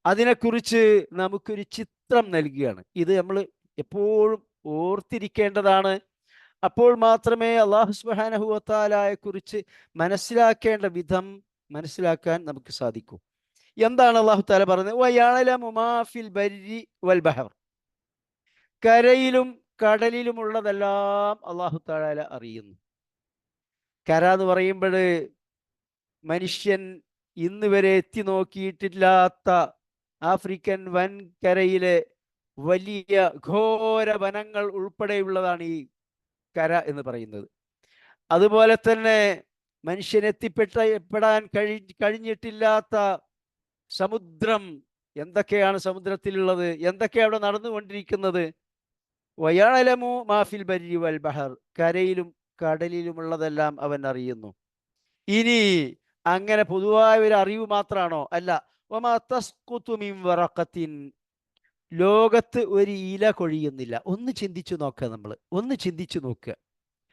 അതിനെക്കുറിച്ച് നമുക്കൊരു ചിത്രം നൽകുകയാണ്. ഇത് നമ്മൾ എപ്പോഴും ഓർത്തിരിക്കേണ്ടതാണ്. അപ്പോൾ മാത്രമേ അല്ലാഹു സുബ്ഹാനഹു വ തആലയെ കുറിച്ച് മനസ്സിലാക്കേണ്ട വിധം മനസ്സിലാക്കാൻ നമുക്ക് സാധിക്കൂ. എന്താണ് അല്ലാഹു തആല പറയുന്നത്? വയഅലമു മാ ഫിൽ ബർരി വൽ ബഹർ, കരയിലും കടലിലുമുള്ളതെല്ലാം അല്ലാഹു തആല അറിയുന്നു. കര എന്ന് പറയുമ്പോൾ മനുഷ്യൻ ഇന്ന് വരെ എത്തി നോക്കിയിട്ടില്ലാത്ത ആഫ്രിക്കൻ വൻകരയിലെ വലിയ ഘോര വനങ്ങൾ ഉൾപ്പെടെയുള്ളതാണ് ഈ കര എന്ന് പറയുന്നത്. അതുപോലെ തന്നെ മനുഷ്യൻ എത്തിപ്പെടാൻ കഴിഞ്ഞിട്ടില്ലാത്ത സമുദ്രം, എന്തൊക്കെയാണ് സമുദ്രത്തിലുള്ളത്, എന്തൊക്കെയാണ് അവിടെ നടന്നുകൊണ്ടിരിക്കുന്നത്. വയഅലമു മാ ഫിൽ ബർരി വൽ ബഹർ, കരയിലും കടലിലുമുള്ളതെല്ലാം അവൻ അറിയുന്നു. ഇനി അങ്ങനെ പൊതുവായ ഒരു അറിവ് മാത്രമാണോ? അല്ല. വമാ തസ്ഖുതു മിൻ വറഖത്തിൻ, ലോകത്ത് ഒരു ഇല കൊഴിയുന്നില്ല. ഒന്ന് ചിന്തിച്ചു നോക്കുക, നമ്മൾ ഒന്ന് ചിന്തിച്ചു നോക്കുക.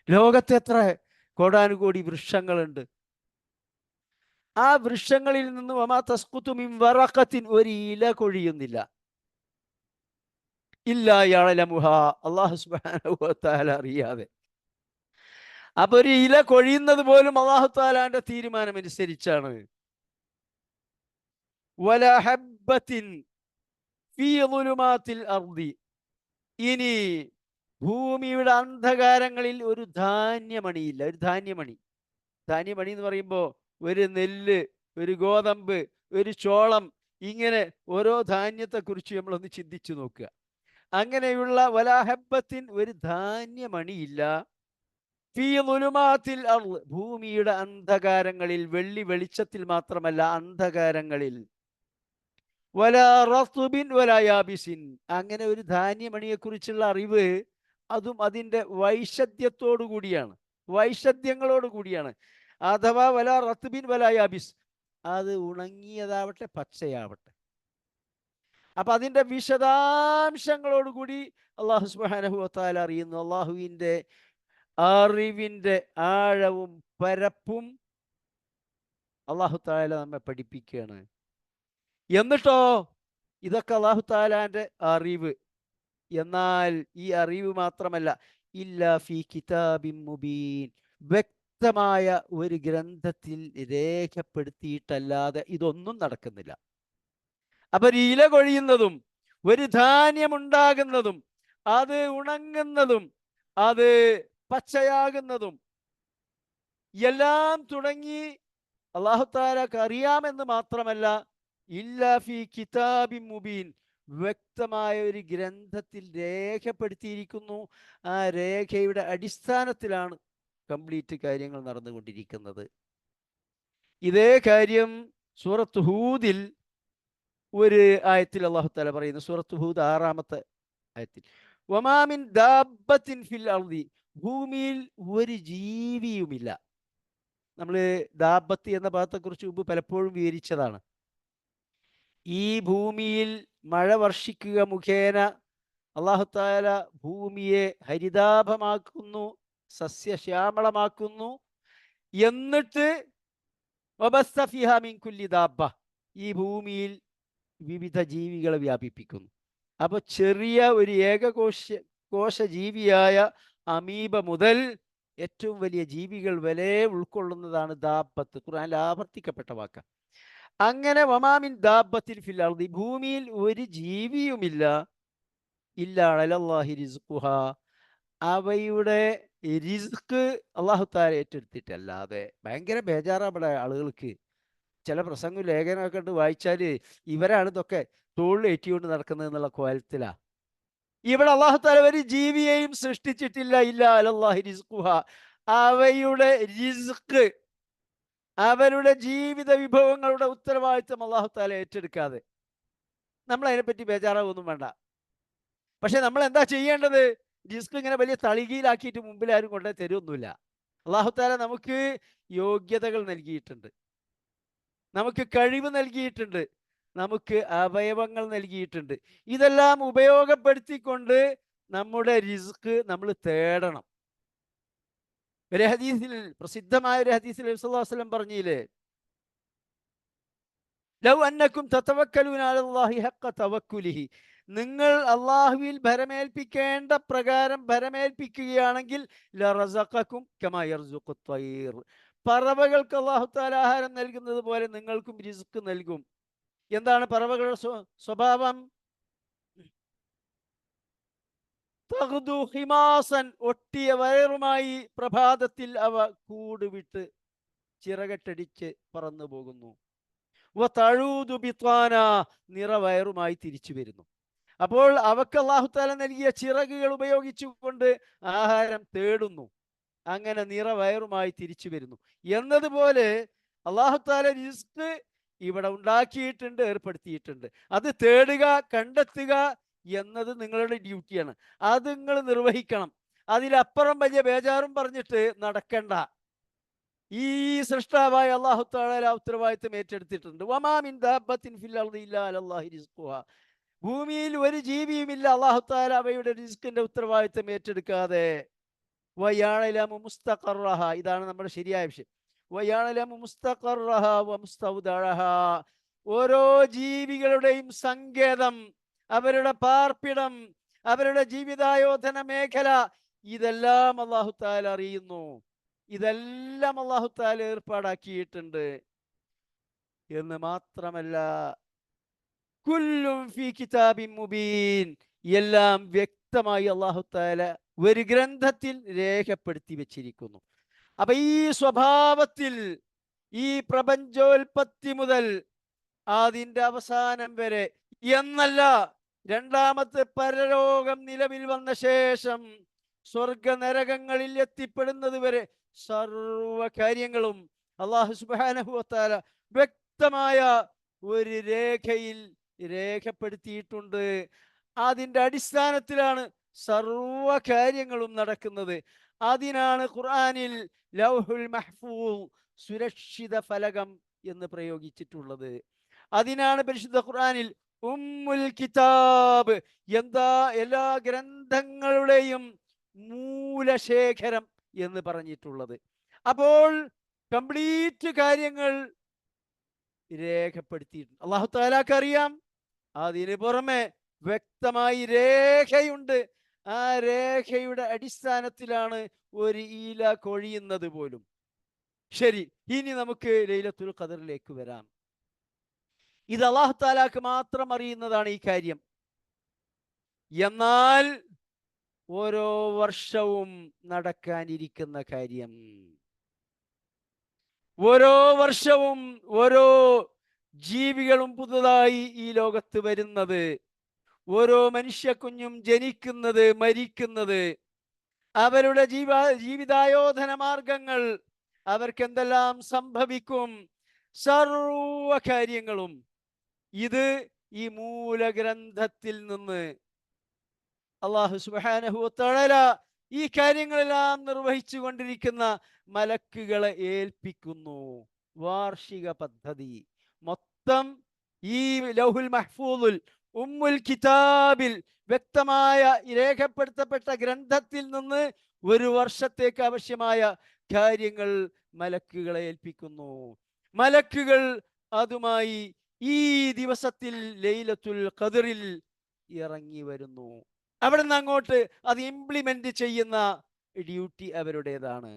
ലോകത്ത് എത്ര കോടാനുകോടി വൃക്ഷങ്ങളുണ്ട്. ആ വൃക്ഷങ്ങളിൽ നിന്ന് വമാ തസ്ഖുതു മിൻ വറഖത്തിൻ, ഒരു ഇല കൊഴിയുന്നില്ല. ഇല്ലാ യഅലമുഹാ, അല്ലാഹു സുബ്ഹാനഹു വ തആല അറിയാതെ. അപ്പൊ ഒരു ഇല കൊഴിയുന്നത് പോലും അല്ലാഹു തആലാന്റെ തീരുമാനം അനുസരിച്ചാണ്. വലാ ഹബ്ബത്തിൻ ഫീ ളുലുമാത്തിൽ അർദി, ഇനി ഭൂമിയുടെ അന്ധകാരങ്ങളിൽ ഒരു ധാന്യമണിയില്ല. ഒരു ധാന്യമണി, ധാന്യമണി എന്ന് പറയുമ്പോൾ ഒരു നെല്ല്, ഒരു ഗോതമ്പ്, ഒരു ചോളം, ഇങ്ങനെ ഓരോ ധാന്യത്തെക്കുറിച്ച് നമ്മളൊന്ന് ചിന്തിച്ചു നോക്കുക. അങ്ങനെയുള്ള വലാഹബത്തിൻ, ഒരു ധാന്യമണിയില്ല. ഫീ ളുലുമാത്തിൽ അർള്, ഭൂമിയുടെ അന്ധകാരങ്ങളിൽ, വെള്ളി വെളിച്ചത്തിൽ മാത്രമല്ല അന്ധകാരങ്ങളിൽ, വലാ റത്ബിൻ വലാ യാബിസിൻ, അങ്ങനെ ഒരു ധാന്യമണിയെക്കുറിച്ചുള്ള അറിവ് അതും അതിൻ്റെ വൈഷദ്യത്തോടു കൂടിയാണ്, വൈഷദ്യങ്ങളോട് കൂടിയാണ്. അഥവാ വലാ റത്ബിൻ വലാ യാബിസ്, അത് ഉണങ്ങിയതാവട്ടെ പച്ചയാവട്ടെ. അപ്പൊ അതിൻ്റെ വിശദാംശങ്ങളോടുകൂടി അള്ളാഹു സുബ്ഹാനഹു വ തആല അറിയുന്നു. അള്ളാഹുവിൻ്റെ അറിവിൻ്റെ ആഴവും പരപ്പും അള്ളാഹു തആല നമ്മെ പഠിപ്പിക്കുകയാണ്. എന്നിട്ടോ ഇതൊക്കെ അള്ളാഹു തആലാന്റെ അറിവ്. എന്നാൽ ഈ അറിവ് മാത്രമല്ല, ഇല്ലാ ഫീ കിതാബിൻ മുബീൻ, വ്യക്തമായ ഒരു ഗ്രന്ഥത്തിൽ രേഖപ്പെടുത്തിയിട്ടല്ലാതെ ഇതൊന്നും നടക്കുന്നില്ല. അപ്പൊ ഒരു ഇല കൊഴിയുന്നതും ഒരു ധാന്യമുണ്ടാകുന്നതും അത് ഉണങ്ങുന്നതും അത് പച്ചയാകുന്നതും എല്ലാം തുടങ്ങി അല്ലാഹു തആലക്ക് അറിയാമെന്ന് മാത്രമല്ല, ഇല്ലാ ഫീ കിതാബിൻ മുബീൻ, വ്യക്തമായ ഒരു ഗ്രന്ഥത്തിൽ രേഖപ്പെടുത്തിയിരിക്കുന്നു. ആ രേഖയുടെ അടിസ്ഥാനത്തിലാണ് കംപ്ലീറ്റ് കാര്യങ്ങൾ നടന്നുകൊണ്ടിരിക്കുന്നത്. ഇതേ കാര്യം സൂറത്ത് ഹൂദിൽ ഒരു ആയത്തിൽ അല്ലാഹു തആല പറയുന്നു. സൂറത്ത് ഹൂദ് 6-ാമത്തെ ആയത്തിൽ, വമാ മിൻ ദാബത്തിൻ ഫിൽ അർദി, ഭൂമിയിൽ ഒരു ജീവിയുമില്ല. നമ്മൾ ദാബത്ത് എന്ന പദത്തെക്കുറിച്ച് മുമ്പ് പലപ്പോഴും വിവരിച്ചതാണ്. ഈ ഭൂമിയിൽ മഴ വർഷിക്കുക മുഖേന അല്ലാഹു തആല ഭൂമിയെ ഹരിതാഭമാക്കുന്നു, സസ്യശ്യാമളമാക്കുന്നു. എന്നിട്ട് വബസ്സ ഫീഹാ മിൻ കുല്ലി ദാബ, ഈ ഭൂമിയിൽ വിവിധ ജീവികളെ വ്യാപിപ്പിക്കുന്നു. അപ്പൊ ചെറിയ ഒരു കോശ ജീവിയായ അമീബ മുതൽ ഏറ്റവും വലിയ ജീവികൾ വരെ ഉൾക്കൊള്ളുന്നതാണ് ദാബത്ത്. ഖുർആനിൽ ആവർത്തിക്കപ്പെട്ട വാക്ക. അങ്ങനെ വമാമിൻ ദാബത്തിൻ ഫിൽ അർദി, ഭൂമിയിൽ ഒരു ജീവിയുമില്ല, ഇല്ലാ അലല്ലാഹി റിസ്ഖുഹാ, അവയുടെ റിസ്ക് അല്ലാഹു തആല ഏറ്റെടുത്തിട്ടല്ലാതെ. ഭയങ്കര ബേജാറാണ് ആളുകൾക്ക്. ചില പ്രസംഗം ലേഖനമൊക്കെ ഉണ്ട് വായിച്ചാൽ ഇവരാണ് ഇതൊക്കെ തോളിൽ ഏറ്റിക്കൊണ്ട് നടക്കുന്നത് എന്നുള്ള കോലത്തിലാ. ഇവിടെ അല്ലാഹു തആല ഒരു ജീവിയെയും സൃഷ്ടിച്ചിട്ടില്ല, ഇല്ല അലല്ലാഹി റിസ്ഖുഹാ, അവയുടെ റിസ്ക്, അവരുടെ ജീവിത വിഭവങ്ങളുടെ ഉത്തരവാദിത്വം അല്ലാഹു തആല ഏറ്റെടുക്കാതെ. നമ്മൾ അതിനെപ്പറ്റി ബേജാറാവൊന്നും വേണ്ട. പക്ഷെ നമ്മൾ എന്താ ചെയ്യേണ്ടത്? റിസ്ക് ഇങ്ങനെ വലിയ തളികയിലാക്കിയിട്ട് മുമ്പിൽ ആരും കൊണ്ടേ തരുമൊന്നുമില്ല. അല്ലാഹു തആല നമുക്ക് യോഗ്യതകൾ നൽകിയിട്ടുണ്ട്, നമുക്ക് കഴിവ് നൽകിയിട്ടുണ്ട്, നമുക്ക് അവയവങ്ങൾ നൽകിയിട്ടുണ്ട്. ഇതെല്ലാം ഉപയോഗപ്പെടുത്തിക്കൊണ്ട് നമ്മുടെ റിസ്ക് നമ്മൾ തേടണം. ഒരു ഹദീസിൽ, പ്രസിദ്ധമായ ഒരു ഹദീസിൽ നബി സല്ലല്ലാഹു അലൈഹി വസല്ലം പറഞ്ഞില്ലേ, ലൗ അന്നക്കും തതവക്കലൂന അലല്ലാഹി ഹഖ്ക തവക്കുലിഹി, നിങ്ങൾ അള്ളാഹുവിൽ ഭരമേൽപ്പിക്കേണ്ട പ്രകാരം ഭരമേൽപ്പിക്കുകയാണെങ്കിൽ ലറസഖക്കും കമാ യർസുഖു ത്വയ്ർ, പറവകൾക്ക് അല്ലാഹു തആല ആഹാരം നൽകുന്നത് പോലെ നിങ്ങൾക്കും റിസ്ക് നൽകും. എന്താണ് പറവകളുടെ സ്വഭാവം? തഗ്ദു ഹിമാസൻ, ഒട്ടിയ വയറുമായി പ്രഭാതത്തിൽ അവ കൂട് വിട്ട് ചിറകട്ടടിച്ച് പറന്നു പോകുന്നു. വതഊദു ബിത്വാന, നിറവയറുമായി തിരിച്ചു വരുന്നു. അപ്പോൾ അവക്ക് അല്ലാഹു തആല നൽകിയ ചിറകുകൾ ഉപയോഗിച്ചുകൊണ്ട് ആഹാരം തേടുന്നു, അങ്ങനെ നിറവയറുമായി തിരിച്ചു വരുന്നു. എന്നതുപോലെ അല്ലാഹു തആല റിസ്ക് ഇവിടെ ഉണ്ടാക്കിയിട്ടുണ്ട്, ഏർപ്പെടുത്തിയിട്ടുണ്ട്. അത് തേടുക, കണ്ടെത്തുക എന്നത് നിങ്ങളുടെ ഡ്യൂട്ടിയാണ്. അത് നിങ്ങൾ നിർവഹിക്കണം. അതിലപ്പുറം വലിയ ബേജാറും പറഞ്ഞിട്ട് നടക്കണ്ട. ഈ സൃഷ്ടാവായ അല്ലാഹു തആല ഉത്തരവാദിത്വം ഏറ്റെടുത്തിട്ടുണ്ട്. വമാ മിൻ ദാബത്തിൻ ഫിൽ അർദി ഇല്ലാ അലല്ലാഹി റിസ്ഖുഹാ, ഭൂമിയിൽ ഒരു ജീവിയുമില്ല അല്ലാഹു തആല അവയുടെ റിസ്കിന്റെ ഉത്തരവാദിത്വം ഏറ്റെടുക്കാതെ. വയഅലമു മുസ്തഖറഹ, ഇതാണ് നമ്മുടെ ശരിയായ വിഷയം. വയഅലമു മുസ്തഖറഹ വമുസ്തൗദഅഹ, ഓരോ ജീവികളുടെയും സങ്കേതം, അവരുടെ പാർപ്പിടം, അവരുടെ ജീവിതായോധന മേഖല, ഇതെല്ലാം അല്ലാഹു തആല അറിയുന്നു. ഇതെല്ലാം അല്ലാഹു തആല ഏർപ്പാടാക്കിയിട്ടുണ്ട്. എന്ന് മാത്രമല്ല, കുല്ലും ഫീ കിതാബിൻ മുബീൻ, എല്ലാം വ്യക്തമായി അല്ലാഹു തആല ഒരു ഗ്രന്ഥത്തിൽ രേഖപ്പെടുത്തി വെച്ചിരിക്കുന്നു. അപ്പൊ ഈ സ്വഭാവത്തിൽ ഈ പ്രപഞ്ചോൽപത്തി മുതൽ അതിൻ്റെ അവസാനം വരെ എന്നല്ല, രണ്ടാമത്തെ പരലോകം നിലവിൽ വന്ന ശേഷം സ്വർഗ നരകങ്ങളിൽ എത്തിപ്പെടുന്നത് വരെ സർവ കാര്യങ്ങളും അല്ലാഹു സുബ്ഹാനഹു വ തആല വ്യക്തമായ ഒരു രേഖയിൽ രേഖപ്പെടുത്തിയിട്ടുണ്ട്. അതിൻ്റെ അടിസ്ഥാനത്തിലാണ് സർവ കാര്യങ്ങളും നടക്കുന്നത്. അതിനാണ് ഖുർആനിൽ ലൗഹുൽ മഹ്ഫൂസ്, സുരക്ഷിത ഫലകം എന്ന് പ്രയോഗിച്ചിട്ടുള്ളത്. അതിനാണ് പരിശുദ്ധ ഖുർആനിൽ ഉമ്മുൽ കിതാബ്, എന്താ എല്ലാ ഗ്രന്ഥങ്ങളുടെയും മൂലശേഖരം എന്ന് പറഞ്ഞിട്ടുള്ളത്. അപ്പോൾ കംപ്ലീറ്റ് കാര്യങ്ങൾ രേഖപ്പെടുത്തിയിട്ടുണ്ട്. അല്ലാഹു തആലാക്ക് അറിയാം. അതിന് പുറമെ വ്യക്തമായി രേഖയുണ്ട്. ആ രേഖയുടെ അടിസ്ഥാനത്തിലാണ് ഒരു ഈല കൊഴിയുന്നത് പോലും. ശരി, ഇനി നമുക്ക് ലൈലത്തുൽ ഖദറിലേക്ക് വരാം. ഇത് അല്ലാഹു തആലാക്ക് മാത്രം അറിയുന്നതാണ് ഈ കാര്യം. എന്നാൽ ഓരോ വർഷവും നടക്കാനിരിക്കുന്ന കാര്യം, ഓരോ വർഷവും ഓരോ ജീവികളും പുതുതായി ഈ ലോകത്ത് വരുന്നത്, ഓരോ മനുഷ്യ കുഞ്ഞും ജനിക്കുന്നത്, മരിക്കുന്നത്, അവരുടെ ജീവിതായോധന മാർഗങ്ങൾ, അവർക്ക് എന്തെല്ലാം സംഭവിക്കും, സർവ കാര്യങ്ങളും ഇത് ഈ മൂലഗ്രന്ഥത്തിൽ നിന്ന് അല്ലാഹു സുബ്ഹാനഹു വ തആല ഈ കാര്യങ്ങളെല്ലാം നിർവഹിച്ചു കൊണ്ടിരിക്കുന്ന മലക്കുകളെ ഏൽപ്പിക്കുന്നു. വാർഷിക പദ്ധതി മൊത്തം ഈ ലൗഹുൽ മഹ്ഫൂദിൽ, ഉമ്മുൽ കിതാബിൽ വ്യക്തമായ രേഖപ്പെടുത്തപ്പെട്ട ഗ്രന്ഥത്തിൽ നിന്ന് ഒരു വർഷത്തേക്ക് ആവശ്യമായ കാര്യങ്ങൾ മലക്കുകളെ ഏൽപ്പിക്കുന്നു. മലക്കുകൾ അതുമായി ഈ ദിവസത്തിൽ ലൈലത്തുൽ ഖദറിൽ ഇറങ്ങി വരുന്നു. അവിടെ നിന്ന് അങ്ങോട്ട് അത് ഇംപ്ലിമെന്റ് ചെയ്യുന്ന ഡ്യൂട്ടി അവരുടേതാണ്.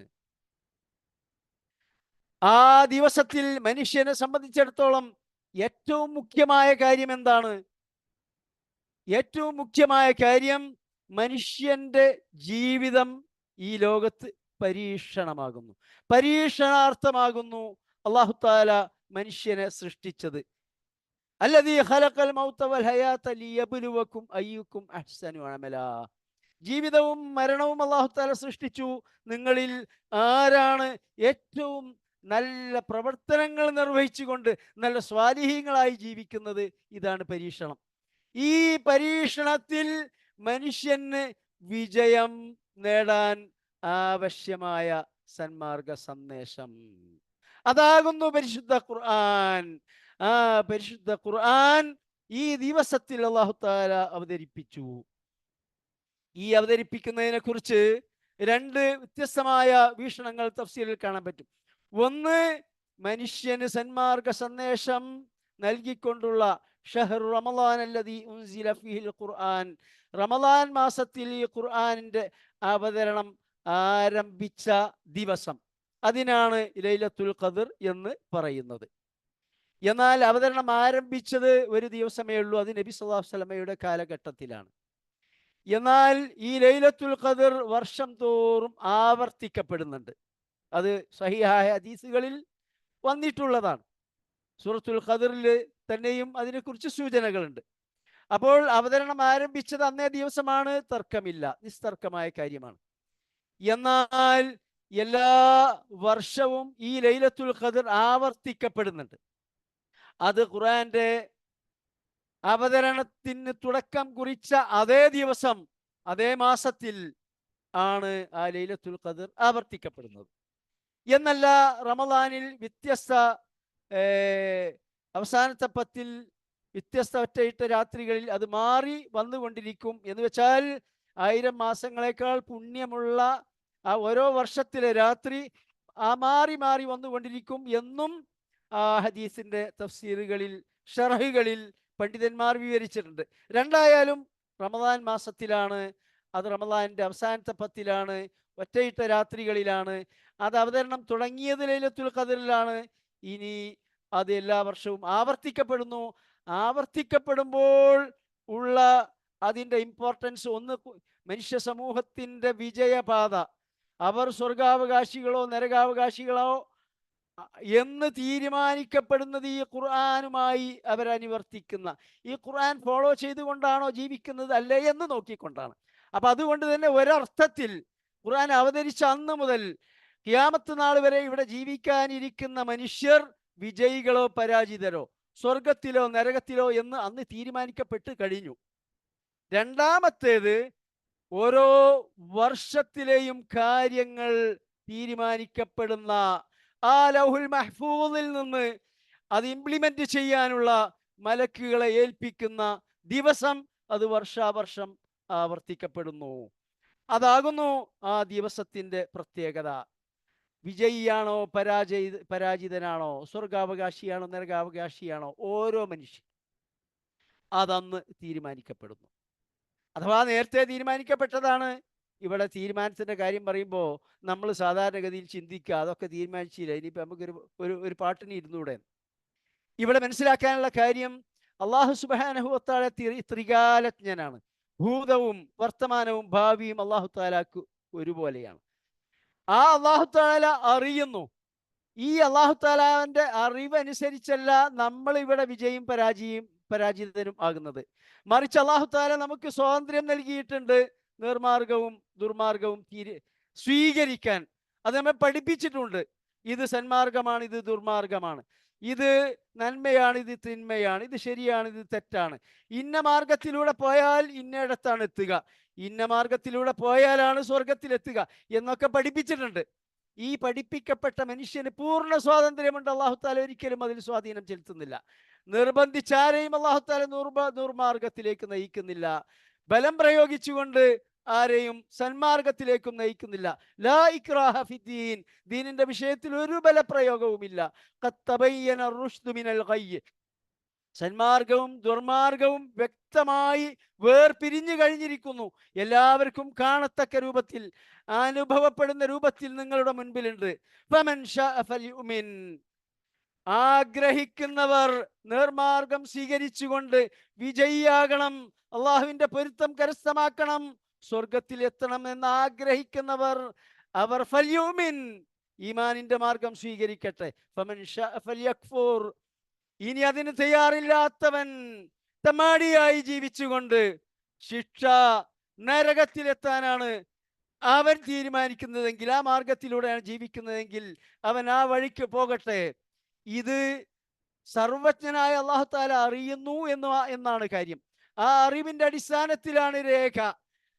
ആ ദിവസത്തിൽ മനുഷ്യനെ സംബന്ധിച്ചിടത്തോളം ഏറ്റവും മുഖ്യമായ കാര്യം എന്താണ്? ഏറ്റവും മുഖ്യമായ കാര്യം മനുഷ്യന്റെ ജീവിതം ഈ ലോകത്ത് പരീക്ഷണമാകുന്നു, പരീക്ഷണാർത്ഥമാകുന്നു അല്ലാഹു തആല മനുഷ്യനെ സൃഷ്ടിച്ചത്. അല്ലദീ ഖലഖൽ മൗത വൽ ഹയാത ലിയബ്ലുവക്കും അയ്യുക്കും അഹ്സനു അമലാ. ജീവിതവും മരണവും അല്ലാഹു തആല സൃഷ്ടിച്ചു. നിങ്ങളിൽ ആരാണ് ഏറ്റവും നല്ല പ്രവർത്തനങ്ങൾ നിർവഹിച്ചുകൊണ്ട് നല്ല സ്വാലിഹീങ്ങളായി ജീവിക്കുന്നത്? ഇതാണ് പരീക്ഷണം. ഈ പരീക്ഷണത്തിൽ മനുഷ്യന് വിജയം നേടാൻ ആവശ്യമായ സന്മാർഗ സന്ദേശം അതാകുന്നു പരിശുദ്ധ ഖുർആൻ. ആ പരിശുദ്ധ ഖുർആൻ ഈ ദിവസത്തിൽ അല്ലാഹു തആല അവതരിപ്പിച്ചു. ഈ അവതരിപ്പിക്കുന്നതിനെ കുറിച്ച് രണ്ട് വ്യത്യസ്തമായ വീക്ഷണങ്ങൾ തഫ്സീറിൽ കാണാൻ പറ്റും. ഒന്ന്, മനുഷ്യന് സന്മാർഗ സന്ദേശം നൽകിക്കൊണ്ടുള്ള ഷഹ്റു റമളാൻ അല്ലദീ ഉൻസില ഫീഹിൽ ഖുർആൻ, റമളാൻ മാസത്തിൽ ഈ ഖുർആനിന്റെ അവതരണം ആരംഭിച്ച ദിവസം, അതിനാണ് ലൈലത്തുൽ ഖദർ എന്ന് പറയുന്നത്. എന്നാൽ അവതരണം ആരംഭിച്ചത് ഒരു ദിവസമേ ഉള്ളൂ, അത് നബി സല്ലല്ലാഹു അലൈഹി വസല്ലമയുടെ കാലഘട്ടത്തിലാണ്. എന്നാൽ ഈ ലൈലത്തുൽ ഖദർ വർഷം തോറും ആവർത്തിക്കപ്പെടുന്നുണ്ട്. അത് സ്വഹീഹായ ഹദീസുകളിൽ വന്നിട്ടുള്ളതാണ്. സൂറത്തുൽ ഖദറിൽ തന്നെയും അതിനെക്കുറിച്ച് സൂചനകളുണ്ട്. അപ്പോൾ അവതരണം ആരംഭിച്ചത് അന്നേ ദിവസമാണ്, തർക്കമില്ല, നിസ്തർക്കമായ കാര്യമാണ്. എന്നാൽ എല്ലാ വർഷവും ഈ ലൈലത്തുൽ ഖദർ ആവർത്തിക്കപ്പെടുന്നുണ്ട്. അത് ഖുർആന്റെ അവതരണത്തിന് തുടക്കം കുറിച്ച അതേ ദിവസം, അതേ മാസത്തിൽ ആണ് ആ ലൈലത്തുൽ ഖദർ ആവർത്തിക്കപ്പെടുന്നത്. എന്നല്ല, റമളാനിൽ വ്യത്യസ്ത അവസാനത്തെ പത്തിൽ വ്യത്യസ്ത ഒറ്റയിട്ട രാത്രികളിൽ അത് മാറി വന്നുകൊണ്ടിരിക്കും. എന്ന് വെച്ചാൽ 1000 മാസങ്ങളെക്കാൾ പുണ്യമുള്ള ആ ഓരോ വർഷത്തിലെ രാത്രി മാറി മാറി വന്നുകൊണ്ടിരിക്കും എന്നും ആ ഹദീസിന്റെ തഫ്സീറുകളിൽ, ഷർഹുകളിൽ പണ്ഡിതന്മാർ വിവരിച്ചിട്ടുണ്ട്. രണ്ടായാലും റമദാൻ മാസത്തിലാണ്, അത് റമദാനിന്റെ അവസാനത്തെ പത്തിലാണ്, ഒറ്റയിട്ട രാത്രികളിലാണ്. അത് അവതരണം തുടങ്ങിയത് ലൈലത്തുൽ ഖദറിലാണ്. ഇനി അത് എല്ലാ വർഷവും ആവർത്തിക്കപ്പെടുന്നു. ആവർത്തിക്കപ്പെടുമ്പോൾ ഉള്ള അതിൻ്റെ ഇമ്പോർട്ടൻസ് ഒന്ന്, മനുഷ്യ സമൂഹത്തിൻ്റെ വിജയപാത, അവർ സ്വർഗാവകാശികളോ നരകാവകാശികളോ എന്ന് തീരുമാനിക്കപ്പെടുന്നത് ഈ ഖുർആനുമായി അവരനുവർത്തിക്കുന്ന, ഈ ഖുർആൻ ഫോളോ ചെയ്തുകൊണ്ടാണോ ജീവിക്കുന്നത് അല്ലേ എന്ന് നോക്കിക്കൊണ്ടാണ്. അപ്പൊ അതുകൊണ്ട് തന്നെ ഒരർത്ഥത്തിൽ ഖുർആൻ അവതരിച്ച അന്ന് മുതൽ ഖിയാമത്ത് നാൾ വരെ ഇവിടെ ജീവിക്കാനിരിക്കുന്ന മനുഷ്യർ വിജയികളോ പരാജിതരോ, സ്വർഗത്തിലോ നരകത്തിലോ എന്ന് അന്ന് തീരുമാനിക്കപ്പെട്ട് കഴിഞ്ഞു. രണ്ടാമത്തേത്, ഓരോ വർഷത്തിലെയും കാര്യങ്ങൾ തീരുമാനിക്കപ്പെടുന്ന ആ ലൗഹുൽ മഹ്ഫൂദിൽ നിന്ന് അത് ഇംപ്ലിമെന്റ് ചെയ്യാനുള്ള മലക്കുകളെ ഏൽപ്പിക്കുന്ന ദിവസം അത് വർഷാവർഷം ആവർത്തിക്കപ്പെടുന്നു. അതാകുന്നു ആ ദിവസത്തിന്റെ പ്രത്യേകത. വിജയിയാണോ പരാജിതനാണോ, സ്വർഗാവകാശിയാണോ നരകാവകാശിയാണോ, ഓരോ മനുഷ്യൻ അതന്ന് തീരുമാനിക്കപ്പെടുന്നു. അഥവാ നേരത്തെ തീരുമാനിക്കപ്പെട്ടതാണ്. ഇവിടെ തീരുമാനത്തിന്റെ കാര്യം പറയുമ്പോൾ നമ്മൾ സാധാരണഗതിയിൽ ചിന്തിക്കുക അതൊക്കെ തീരുമാനിച്ചില്ല, ഇനിയിപ്പോൾ നമുക്കൊരു ഒരു പാട്ടിന് ഇരുന്നൂടെ. ഇവിടെ മനസ്സിലാക്കാനുള്ള കാര്യം, അള്ളാഹു സുബ്ഹാനഹു വ തആല ത്രികാലജ്ഞനാണ്. ഭൂതവും വർത്തമാനവും ഭാവിയും അള്ളാഹു തആലക്ക് ഒരുപോലെയാണ്. ആ അള്ളാഹു തആല അറിയുന്നു. ഈ അള്ളാഹു തആലാന്റെ അറിവനുസരിച്ചല്ല നമ്മൾ ഇവിടെ വിജയും പരാജിതനും ആകുന്നത്. മറിച്ച് അള്ളാഹു തആല നമുക്ക് സ്വാതന്ത്ര്യം നൽകിയിട്ടുണ്ട്, നിർമാർഗവും ദുർമാർഗവും സ്വീകരിക്കാൻ. അത് നമ്മെ പഠിപ്പിച്ചിട്ടുണ്ട്. ഇത് സന്മാർഗമാണ്, ഇത് ദുർമാർഗമാണ്, ഇത് നന്മയാണ്, ഇത് തിന്മയാണ്, ഇത് ശരിയാണ്, ഇത് തെറ്റാണ്. ഇന്ന മാർഗത്തിലൂടെ പോയാൽ ഇന്നയിടത്താണ് എത്തുക, ഇന്ന മാർഗത്തിലൂടെ പോയാലാണ് സ്വർഗത്തിലെത്തുക എന്നൊക്കെ പഠിപ്പിച്ചിട്ടുണ്ട്. ഈ പഠിപ്പിക്കപ്പെട്ട മനുഷ്യന് പൂർണ്ണ സ്വാതന്ത്ര്യമുണ്ട്. അള്ളാഹു താല ഒരിക്കലും അതിൽ സ്വാധീനം ചെലുത്തുന്നില്ല. നിർബന്ധിച്ചാരെയും അള്ളാഹു താല ദുർമാർഗത്തിലേക്ക് നയിക്കുന്നില്ല. ബലം പ്രയോഗിച്ചുകൊണ്ട് ആരെയും സന്മാർഗത്തിലേക്കും നയിക്കുന്നില്ല. ലാ ഇക്റാഹ ഫിദ്ദീൻ, ദീനിന്റെ വിഷയത്തിൽ ഒരു ബലപ്രയോഗവുമില്ല. ഖദ് തബയ്യന റുശ്ദു മിനൽ ഗയ്യ്, സന്മാർഗവും ദുർമാർഗവും വ്യക്തമായി വേർപിരിഞ്ഞു കഴിഞ്ഞിരിക്കുന്നു. എല്ലാവർക്കും കാണത്തക്ക രൂപത്തിൽ, അനുഭവപ്പെടുന്ന രൂപത്തിൽ നിങ്ങളുടെ മുൻപിലുണ്ട്. ഫമൻ ശാഅ ഫൽയുമിൻ, ആഗ്രഹിക്കുന്നവർ നേർമാർഗം സ്വീകരിച്ചുകൊണ്ട് വിജയിയാകണം, അള്ളാഹുവിന്റെ പൊരുത്തം കരസ്ഥമാക്കണം, സ്വർഗത്തിൽ എത്തണം എന്ന് ആഗ്രഹിക്കുന്നവർ അവർ ഫൽയുമിൻ, ഈമാനിന്റെ മാർഗം സ്വീകരിക്കട്ടെ. ഫമൻ ശാഅ ഫൽയക്ഫുർ, ഇനി അതിന് തയ്യാറില്ലാത്തവൻ തമാടിയായി ജീവിച്ചുകൊണ്ട് ശിക്ഷ നരകത്തിലെത്താനാണ് അവൻ തീരുമാനിക്കുന്നതെങ്കിൽ, ആ മാർഗത്തിലൂടെയാണ് ജീവിക്കുന്നതെങ്കിൽ അവൻ ആ വഴിക്ക് പോകട്ടെ. ഇത് സർവജ്ഞനായ അല്ലാഹു തആല അറിയുന്നു എന്നാണ് കാര്യം. ആ അറിവിന്റെ അടിസ്ഥാനത്തിലാണ് രേഖ.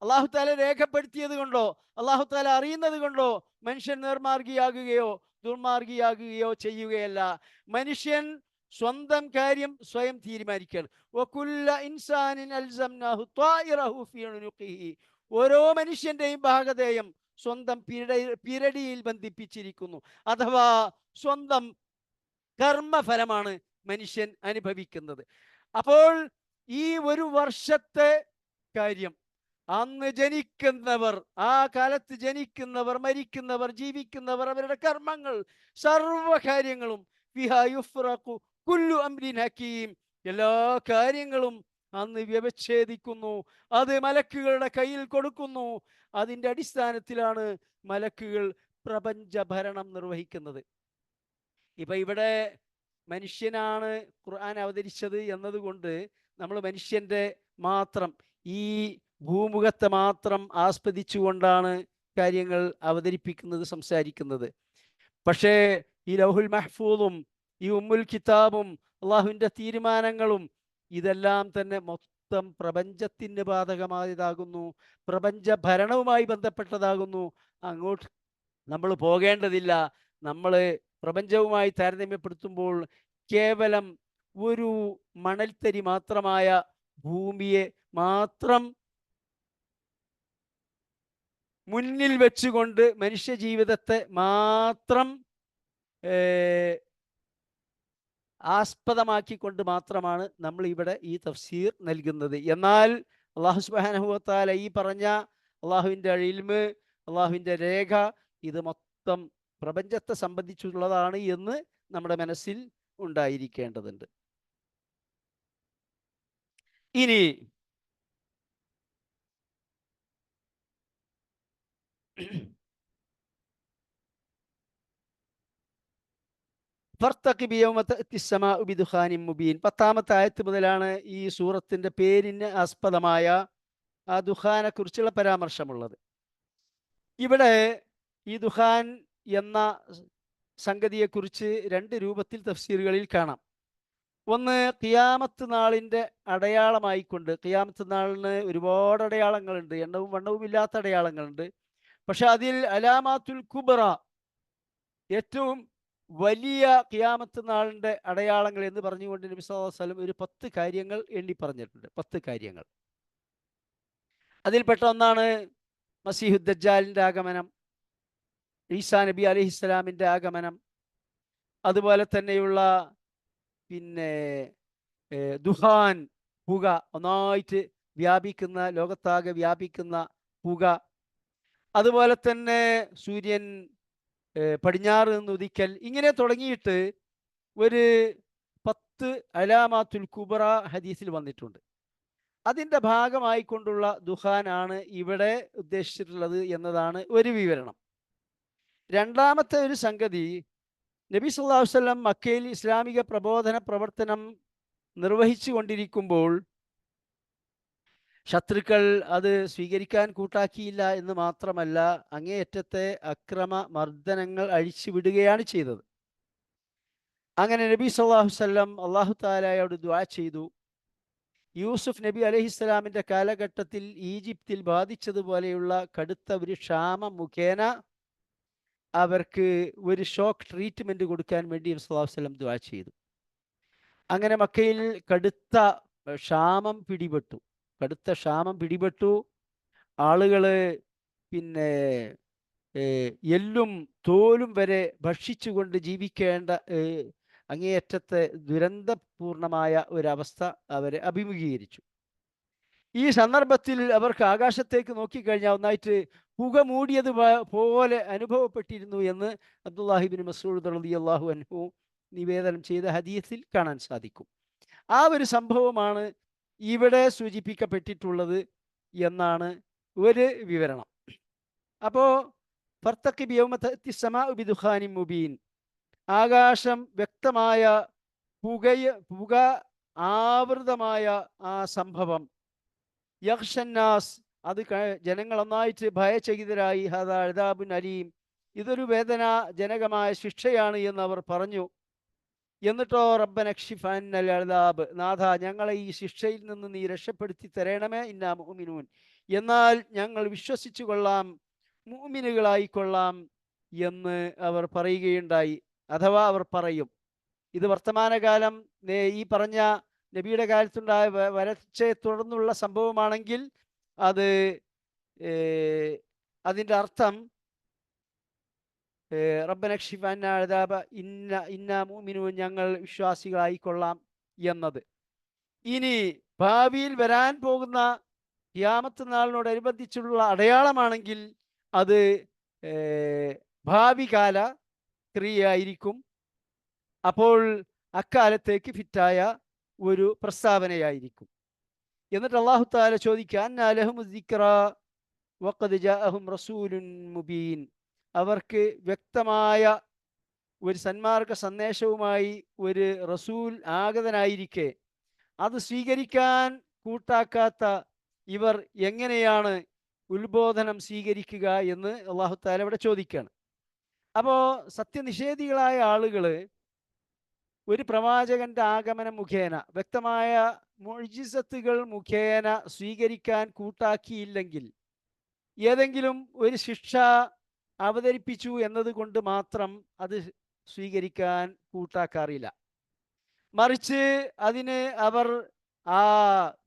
അല്ലാഹു തആല രേഖപ്പെടുത്തിയത് കൊണ്ടോ അല്ലാഹു തആല അറിയുന്നത് കൊണ്ടോ മനുഷ്യൻ നേർമാർഗിയാകുകയോ ദുർമാർഗിയാകുകയോ ചെയ്യുകയല്ല. മനുഷ്യൻ സ്വന്തം കാര്യം സ്വയം തീരുമാനിക്കുകയാണ്. വകുല്ല ഇൻസാനിൻ അൽസംനാഹു ത്വായിറഹു ഫീ ഉനുഖിഹി, ഓരോ മനുഷ്യന്റെയും ഭാഗധേയം സ്വന്തം പിരടിയിൽ ബന്ധിപ്പിച്ചിരിക്കുന്നു. അഥവാ സ്വന്തം കർമ്മഫലമാണ് മനുഷ്യൻ അനുഭവിക്കുന്നത്. അപ്പോൾ ഈ ഒരു വർഷത്തെ കാര്യം, അന്ന് ജനിക്കുന്നവർ, ആ കാലത്ത് ജനിക്കുന്നവർ, മരിക്കുന്നവർ, ജീവിക്കുന്നവർ, അവരുടെ കർമ്മങ്ങൾ, സർവകാര്യങ്ങളും ഫിഹാ യുഫ്റഖു കുല്ലു അംരിൻ ഹകീം, എല്ലാ കാര്യങ്ങളും അന്ന് വ്യവച്ഛേദിക്കുന്നു. അത് മലക്കുകളുടെ കയ്യിൽ കൊടുക്കുന്നു. അതിൻ്റെ അടിസ്ഥാനത്തിലാണ് മലക്കുകൾ പ്രപഞ്ച ഭരണം നിർവഹിക്കുന്നത്. ഇപ്പൊ ഇവിടെ മനുഷ്യനാണ് ഖുർആൻ അവതരിച്ചത് എന്നതുകൊണ്ട് നമ്മൾ മനുഷ്യന്റെ മാത്രം, ഈ ഭൂമുഖത്തെ മാത്രം ആസ്വദിച്ചുകൊണ്ടാണ് കാര്യങ്ങൾ അവതരിപ്പിക്കുന്നത്, സംസാരിക്കുന്നത്. പക്ഷേ ഈ ലൗഹുൽ മഹ്ഫൂദും ഈ ഉമ്മുൽ കിതാബും അള്ളാഹുവിൻ്റെ തീരുമാനങ്ങളും ഇതെല്ലാം തന്നെ മൊത്തം പ്രപഞ്ചത്തിന് ബാധകമായതാകുന്നു, പ്രപഞ്ച ഭരണവുമായി ബന്ധപ്പെട്ടതാകുന്നു. അങ്ങോട്ട് നമ്മൾ പോകേണ്ടതില്ല. നമ്മൾ പ്രപഞ്ചവുമായി താരതമ്യപ്പെടുത്തുമ്പോൾ കേവലം ഒരു മണൽത്തരി മാത്രമായ ഭൂമിയെ മാത്രം മുന്നിൽ വെച്ചുകൊണ്ട് മനുഷ്യ ജീവിതത്തെ മാത്രം ആസ്പദമാക്കിക്കൊണ്ട് മാത്രമാണ് നമ്മൾ ഇവിടെ ഈ തഫ്സീർ നൽകുന്നത്. എന്നാൽ അല്ലാഹു സുബ്ഹാനഹു വ തആല ഈ പറഞ്ഞ അള്ളാഹുവിൻ്റെ ഇൽമ്, അള്ളാഹുവിൻ്റെ രേഖ, ഇത് മൊത്തം പ്രപഞ്ചത്തെ സംബന്ധിച്ചുള്ളതാണ് എന്ന് നമ്മുടെ മനസ്സിൽ ഉണ്ടായിരിക്കേണ്ടതുണ്ട്. ഇനി പത്താമത്തെ ആയത്ത് മുതലാണ് ഈ സൂറത്തിന്റെ പേരിന് ആസ്പദമായ ആ ദുഹാനെ കുറിച്ചുള്ള പരാമർശമുള്ളത്. ഇവിടെ ഈ ദുഹാൻ എന്ന സംഗതിയെക്കുറിച്ച് രണ്ട് രൂപത്തിൽ തഫ്സീറുകളിൽ കാണാം. ഒന്ന്, ഖിയാമത്ത് നാളിൻ്റെ അടയാളമായിക്കൊണ്ട്. ഖിയാമത്ത് നാളിന് ഒരുപാട് അടയാളങ്ങളുണ്ട്, എണ്ണവും വണ്ണവും ഇല്ലാത്ത അടയാളങ്ങളുണ്ട്. പക്ഷെ അതിൽ അലാമാത്തുൽ കുബ്ര, ഏറ്റവും വലിയ ഖിയാമത്ത് നാളിൻ്റെ അടയാളങ്ങൾ എന്ന് പറഞ്ഞുകൊണ്ട് നബി സല്ലല്ലാഹു അലൈഹി വസല്ലം ഒരു 10 കാര്യങ്ങൾ എണ്ണി പറഞ്ഞിട്ടുണ്ട്. 10 കാര്യങ്ങൾ. അതിൽപ്പെട്ട ഒന്നാണ് മസീഹുദ് ദജ്ജാലിൻ്റെ ആഗമനം, ഈസാ നബി അലൈഹിസ്സലാമിൻ്റെ ആഗമനം, അതുപോലെ തന്നെയുള്ള ദുഹാൻ, പുക, ഒന്നായിട്ട് വ്യാപിക്കുന്ന, ലോകത്താകെ വ്യാപിക്കുന്ന പുക. അതുപോലെ തന്നെ സൂര്യൻ പടിഞ്ഞാറ് നിന്ന് ഉദിക്കൽ. ഇങ്ങനെ തുടങ്ങിയിട്ട് ഒരു 10 അലാമാത്തുൽ കുബ്ര ഹദീസിൽ വന്നിട്ടുണ്ട്. അതിൻ്റെ ഭാഗമായിക്കൊണ്ടുള്ള ദുഹാനാണ് ഇവിടെ ഉദ്ദേശിച്ചിട്ടുള്ളത് എന്നതാണ് ഒരു വിവരണം. രണ്ടാമത്തെ ഒരു സംഗതി, നബി സല്ലല്ലാഹു അലൈഹി വസല്ലം മക്കയിൽ ഇസ്ലാമിക പ്രബോധന പ്രവർത്തനം നിർവഹിച്ചു കൊണ്ടിരിക്കുമ്പോൾ ശത്രുക്കൾ അത് സ്വീകരിക്കാൻ കൂട്ടാക്കിയില്ല എന്ന് മാത്രമല്ല, അങ്ങേയറ്റത്തെ അക്രമ മർദ്ദനങ്ങൾ അഴിച്ചുവിടുകയാണ് ചെയ്തത്. അങ്ങനെ നബി സല്ലല്ലാഹു അലൈഹി വസല്ലം അല്ലാഹു തആലയോട് ദുആ ചെയ്തു. യൂസുഫ് നബി അലൈഹിസ്സലാമിൻ്റെ കാലഘട്ടത്തിൽ ഈജിപ്തിൽ ബാധിച്ചതുപോലെയുള്ള കടുത്ത ഒരു ക്ഷാമം മുഖേന അവർക്ക് ഒരു ഷോക്ക് ട്രീറ്റ്മെൻറ്റ് കൊടുക്കാൻ വേണ്ടി നബി സല്ലല്ലാഹു അലൈഹി വസല്ലം ദുആ ചെയ്തു. അങ്ങനെ മക്കയിൽ കടുത്ത ക്ഷാമം പിടിപെട്ടു. ആളുകൾ എല്ലും തോലും വരെ ഭക്ഷിച്ചുകൊണ്ട് ജീവിക്കേണ്ട അങ്ങേയറ്റത്തെ ദുരന്തപൂർണമായ ഒരവസ്ഥ അവരെ അഭിമുഖീകരിച്ചു. ഈ സന്ദർഭത്തിൽ അവർക്ക് ആകാശത്തേക്ക് നോക്കിക്കഴിഞ്ഞാൽ ഒന്നായിട്ട് പുക മൂടിയത് പോലെ അനുഭവപ്പെട്ടിരുന്നു എന്ന് അബ്ദുല്ലാഹി ഇബ്നു മസ്ഊദ് റളിയല്ലാഹു അൻഹു നിവേദനം ചെയ്ത ഹദീസിൽ കാണാൻ സാധിക്കും. ആ ഒരു സംഭവമാണ് ഇവിടെ സൂചിപ്പിക്കപ്പെട്ടിട്ടുള്ളത് എന്നാണ് ഒരു വിവരണം. അപ്പോൾ ഫർത്തഖിബ് യൗമ തഅതി സമാഉ ബിദുഖാനിൻ മുബീൻ, ആകാശം വ്യക്തമായ പുക ആവൃതമായ ആ സംഭവം. യഖ്ഷന്നാസ്, അത് ജനങ്ങൾ ഒന്നായിട്ട് ഭയചകിതരായി. ഹദാ അദാബുൻ അലീം, ഇതൊരു വേദനാജനകമായ ശിക്ഷയാണ് എന്ന് അവർ പറഞ്ഞു. എന്നിട്ടോ റബ്ബന ക്ഷിഫ് അന്നൽ അദാബ്, നാഥ ഞങ്ങളെ ഈ ശിക്ഷയിൽ നിന്ന് നീ രക്ഷപ്പെടുത്തി തരണമേ, ഇന്നാ മുഅ്മിനൂൻ, എന്നാൽ ഞങ്ങൾ വിശ്വസിച്ചു കൊള്ളാം, മുഅ്മിനുകളായിക്കൊള്ളാം എന്ന് അവർ പറയുകയുണ്ടായി. അഥവാ അവർ പറയും. ഇത് വർത്തമാനകാലം ഈ പറഞ്ഞ നബിയുടെ കാലത്തുണ്ടായ വരൾച്ചയെ തുടർന്നുള്ള സംഭവമാണെങ്കിൽ അത് അതിൻ്റെ അർത്ഥം റബ്ബന ക്ഷിഫ് അന്നാ അദാബ ഇന്നാ മുഅ്മിനൂൻ, ഞങ്ങൾ വിശ്വാസികളായിക്കൊള്ളാം എന്നത്. ഇനി ഭാവിയിൽ വരാൻ പോകുന്ന ഖിയാമത്ത് നാളിനോടനുബന്ധിച്ചുള്ള അടയാളമാണെങ്കിൽ അത് ഭാവികാല ക്രിയയായിരിക്കും. അപ്പോൾ അക്കാലത്തേക്ക് ഫിറ്റായ ഒരു പ്രസ്താവനയായിരിക്കും. എന്നിട്ട് അല്ലാഹു തആല ചോദിക്കുക, അന്നാ ലഹുമു ദിക്റ വഖദ് ജാഅഹും റസൂലുൻ മുബീൻ, അവർക്ക് വ്യക്തമായ ഒരു സന്മാർഗ സന്ദേശവുമായി ഒരു റസൂൽ ആഗതനായിരിക്കെ അത് സ്വീകരിക്കാൻ കൂട്ടാക്കാത്ത ഇവർ എങ്ങനെയാണ് ഉത്ബോധനം സ്വീകരിക്കുക എന്ന് അല്ലാഹു തആല ഇവിടെ ചോദിക്കുകയാണ്. അപ്പോൾ സത്യനിഷേധികളായ ആളുകൾ ഒരു പ്രവാചകന്റെ ആഗമനം മുഖേന, വ്യക്തമായ മുഅ്ജിസത്തുകൾ മുഖേന സ്വീകരിക്കാൻ കൂട്ടാക്കിയില്ലെങ്കിൽ, ഏതെങ്കിലും ഒരു ശിക്ഷ അവതരിപ്പിച്ചു എന്നതുകൊണ്ട് മാത്രം അത് സ്വീകരിക്കാൻ കൂട്ടാക്കാറില്ല. മറിച്ച് അതിന് അവർ ആ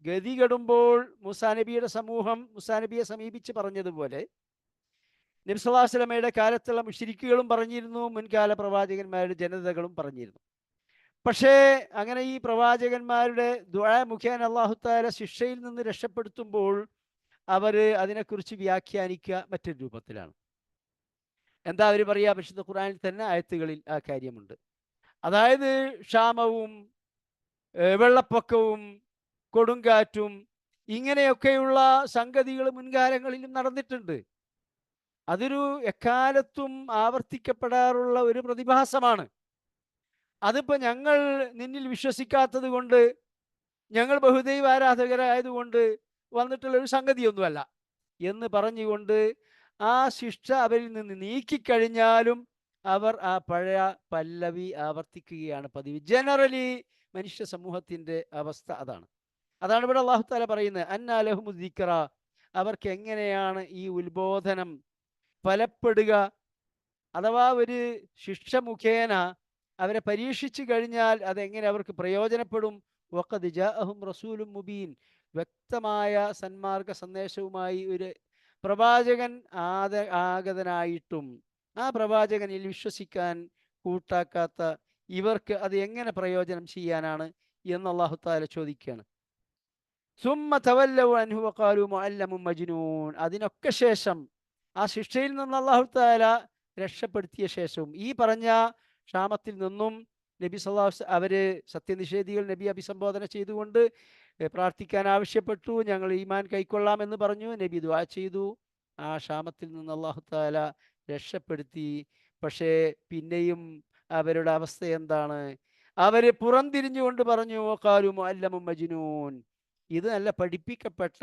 ഗതികെടുമ്പോൾ മൂസാ നബിയുടെ സമൂഹം മൂസാ നബിയെ സമീപിച്ച് പറഞ്ഞതുപോലെ നബി സല്ലല്ലാഹു അലൈഹി വസല്ലമയുടെ കാലത്തുള്ള മുശ്രിക്കുകളും പറഞ്ഞിരുന്നു, മുൻകാല പ്രവാചകന്മാരുടെ ജനതകളും പറഞ്ഞിരുന്നു. പക്ഷേ അങ്ങനെ ഈ പ്രവാചകന്മാരുടെ ദുആ മുഖേന അല്ലാഹു തആല ശിക്ഷയിൽ നിന്ന് രക്ഷപ്പെടുത്തുമ്പോൾ അവർ അതിനെക്കുറിച്ച് വ്യാഖ്യാനിക്കുക മറ്റൊരു രൂപത്തിലാണ്. എന്താ അവർ പറയുക? പരിശുദ്ധ ഖുർആനിൽ തന്നെ ആയത്തുകളിൽ ആ കാര്യമുണ്ട്. അതായത് ക്ഷാമവും വെള്ളപ്പൊക്കവും കൊടുങ്കാറ്റും ഇങ്ങനെയൊക്കെയുള്ള സംഗതികൾ മുൻകാലങ്ങളിലും നടന്നിട്ടുണ്ട്. അതൊരു എക്കാലത്തും ആവർത്തിക്കപ്പെടാറുള്ള ഒരു പ്രതിഭാസമാണ്. അതിപ്പോൾ ഞങ്ങൾ നിന്നിൽ വിശ്വസിക്കാത്തത് കൊണ്ട്, ഞങ്ങൾ ബഹുദൈവ ആരാധകരായതുകൊണ്ട് വന്നിട്ടുള്ള ഒരു സംഗതിയൊന്നുമല്ല എന്ന് പറഞ്ഞുകൊണ്ട് ആ ശിക്ഷ അവരിൽ നിന്ന് നീക്കിക്കഴിഞ്ഞാലും അവർ ആ പഴയ പല്ലവി ആവർത്തിക്കുകയാണ് പതിവ്. ജനറലി മനുഷ്യ സമൂഹത്തിൻ്റെ അവസ്ഥ അതാണ്. അതാണ് ഇവിടെ അല്ലാഹു തആല പറയുന്നത്, അന്നാ ലഹുമു ദിക്റ, അവർക്ക് എങ്ങനെയാണ് ഈ ഉത്ബോധനം ഫലപ്പെടുക, അഥവാ ഒരു ശിക്ഷ മുഖേന അവരെ പരീക്ഷിച്ചു കഴിഞ്ഞാൽ അതെങ്ങനെ അവർക്ക് പ്രയോജനപ്പെടും. വഖദ് ജാഅഹും റസൂലും മുബീൻ, വ്യക്തമായ സന്മാർഗ സന്ദേശവുമായി ഒരു പ്രവാചകൻ ആഗതനായിട്ടും ആ പ്രവാചകനിൽ വിശ്വസിക്കാൻ കൂട്ടാക്കാത്ത ഇവർക്ക് അത് എങ്ങനെ പ്രയോജനം ചെയ്യാനാണ് എന്ന് അല്ലാഹു തആല ചോദിക്കുകയാണ്. സുമ്മ തവല്ലവു അൻഹു വഖാലു മുഅല്ലമുൻ മജ്നൂൻ, അതിനൊക്കെ ശേഷം ആ ശിക്ഷയിൽ നിന്ന് അല്ലാഹു തആല രക്ഷപ്പെടുത്തിയ ശേഷവും ഈ പറഞ്ഞ ക്ഷാമത്തിൽ നിന്നും നബി സല്ലല്ലാഹു അലൈഹി വസല്ലം അവര് സത്യനിഷേധികൾ നബി അഭിസംബോധന ചെയ്തുകൊണ്ട് പ്രാർത്ഥിക്കാൻ ആവശ്യപ്പെട്ടു. ഞങ്ങൾ ഈമാൻ കൈക്കൊള്ളാം എന്ന് പറഞ്ഞു. നബി ദുആ ചെയ്തു. ആ ക്ഷാമത്തിൽ നിന്ന് അല്ലാഹു തആല രക്ഷപ്പെടുത്തി. പക്ഷേ പിന്നെയും അവരുടെ അവസ്ഥ എന്താണ്? അവര് പുറംതിരിഞ്ഞുകൊണ്ട് പറഞ്ഞു, വഖാലു മുഅല്ലമുൻ മജ്നൂൻ, ഇത് നല്ല പഠിപ്പിക്കപ്പെട്ട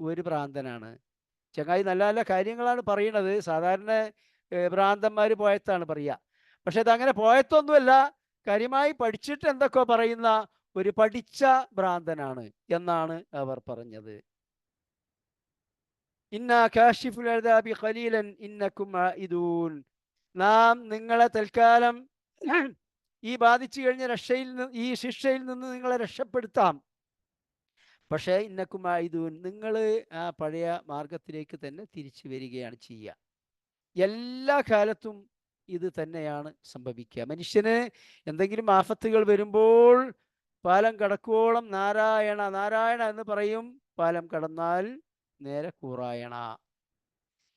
ഒരു ഭ്രാന്തനാണ്. ചങ്ങായി നല്ല നല്ല കാര്യങ്ങളാണ് പറയുന്നത്. സാധാരണ ഭ്രാന്തന്മാർ പോയത്താണ് പറയുക. പക്ഷെ അതങ്ങനെ പോയത്തൊന്നുമല്ല, കാര്യമായി പഠിച്ചിട്ട് എന്തൊക്കെ പറയുന്ന ഒരു പഠിച്ച ഭ്രാന്തനാണ് എന്നാണ് അവർ പറഞ്ഞത്. ഇന്നാ കാശിഫുൽ അദാബി ഖലീലൻ ഇന്നകും ആയിദൂൻ, നാം നിങ്ങളെ തൽക്കാലം ഈ ബാധിച്ചു കഴിഞ്ഞ ഈ ശിക്ഷയിൽ നിന്ന് നിങ്ങളെ രക്ഷപ്പെടുത്താം. പക്ഷേ ഇന്നക്കും ആയിദൂൻ, നിങ്ങൾ ആ പഴയ മാർഗത്തിലേക്ക് തന്നെ തിരിച്ചു വരികയാണ് ചെയ്യുക. എല്ലാ കാലത്തും ഇത് തന്നെയാണ് സംഭവിക്കുക. മനുഷ്യന് എന്തെങ്കിലും ആഫത്തുകൾ വരുമ്പോൾ പാലം കടക്കുവോളം നാരായണ നാരായണ എന്ന് പറയും, പാലം കടന്നാൽ നേരെ കൂറായണ.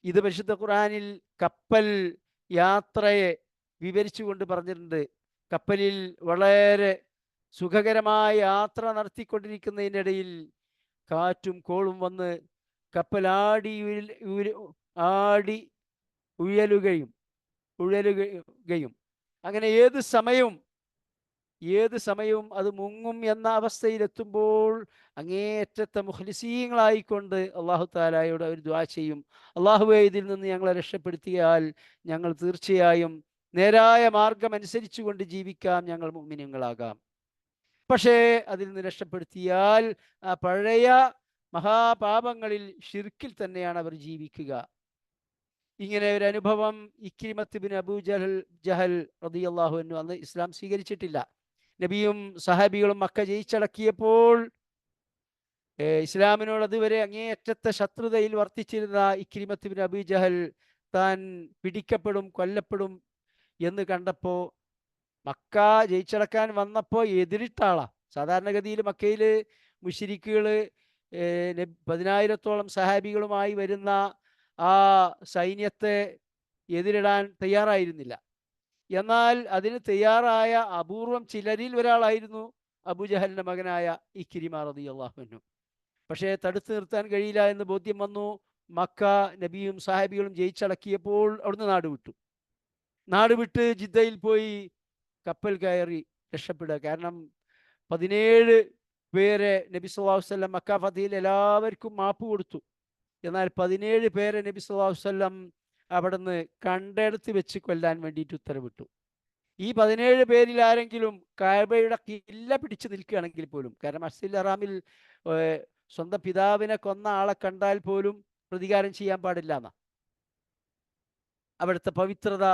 ഇത് പരിശുദ്ധ ഖുർആനിൽ കപ്പൽ യാത്രയെ വിവരിച്ചുകൊണ്ട് പറഞ്ഞിട്ടുണ്ട്. കപ്പലിൽ വളരെ സുഖകരമായ യാത്ര നടത്തിക്കൊണ്ടിരിക്കുന്നതിനിടയിൽ കാറ്റും കോളും വന്ന് കപ്പൽ ആടി ഉഴലുകയും അങ്ങനെ ഏത് സമയവും അത് മുങ്ങും എന്ന അവസ്ഥയിലെത്തുമ്പോൾ അങ്ങേയറ്റത്തെ മുഖ്ലിസീങ്ങളായിക്കൊണ്ട് അല്ലാഹു തആലയോട് അവർ ദുആ ചെയ്യും, അല്ലാഹുവേ ഇതിൽ നിന്ന് ഞങ്ങളെ രക്ഷപ്പെടുത്തിയാൽ ഞങ്ങൾ തീർച്ചയായും നേരായ മാർഗം അനുസരിച്ചു കൊണ്ട് ജീവിക്കാം, ഞങ്ങൾ മുഅ്മിനീങ്ങളാകാം. പക്ഷേ അതിൽ നിന്ന് രക്ഷപ്പെടുത്തിയാൽ ആ പഴയ മഹാപാപങ്ങളിൽ ഷിർക്കിൽ തന്നെയാണ് അവർ ജീവിക്കുക. ഇങ്ങനെ ഒരു അനുഭവം ഇക്രിമത്ത് ബിൻ അബൂ ജഹൽ റളിയല്ലാഹു അൻഹു, അന്ന് ഇസ്ലാം സ്വീകരിച്ചിട്ടില്ല. നബിയും സഹാബികളും മക്ക ജയിച്ചടക്കിയപ്പോൾ ഇസ്ലാമിനോട് അതുവരെ അങ്ങേയറ്റത്തെ ശത്രുതയിൽ വർത്തിച്ചിരുന്ന ഇക്രിമത്ത് ബിൻ അബൂ ജഹൽ താൻ പിടിക്കപ്പെടും, കൊല്ലപ്പെടും എന്ന് കണ്ടപ്പോൾ മക്ക ജയിച്ചടക്കാൻ വന്നപ്പോൾ എതിരിട്ടാളാ. സാധാരണഗതിയിൽ മക്കയിൽ മുശ്രിക്കുകൾ 10,000-ഓളം സഹാബികളുമായി വരുന്ന ആ സൈന്യത്തെ എതിരിടാൻ തയ്യാറായിരുന്നില്ല. എന്നാൽ അതിന് തയ്യാറായ അപൂർവം ചിലരിൽ ഒരാളായിരുന്നു അബൂജഹലിന്റെ മകനായ ഇക്രിമ റളിയല്ലാഹു അൻഹു. പക്ഷേ തടുത്തു നിർത്താൻ കഴിയില്ല എന്ന് ബോധ്യം വന്നു. മക്ക നബിയും സഹാബികളും ജയിച്ചടക്കിയപ്പോൾ അവിടുന്ന് നാട് വിട്ട് ജിദ്ദയിൽ പോയി കപ്പൽ കയറി രക്ഷപ്പെടുക. കാരണം 17 പേരെ നബി സല്ലല്ലാഹു അലൈഹി വസല്ലം മക്ക ഫതഹിൽ എല്ലാവർക്കും മാപ്പ് കൊടുത്തു. എന്നാൽ 17 പേരെ നബി സല്ലല്ലാഹു അലൈഹി വസല്ലം അവിടുന്ന് കണ്ടെടുത്ത് വെച്ച് കൊല്ലാൻ വേണ്ടിയിട്ട് ഉത്തരവിട്ടു. ഈ 17 പേരിൽ ആരെങ്കിലും കഅബയുടെ കില്ല പിടിച്ചു നിൽക്കുകയാണെങ്കിൽ പോലും, കാരണം മസ്ജിദുൽ ഹറാമിൽ സ്വന്തം പിതാവിനെ കൊന്ന ആളെ കണ്ടാൽ പോലും പ്രതികാരം ചെയ്യാൻ പാടില്ല എന്നാ, അവിടുത്തെ പവിത്രത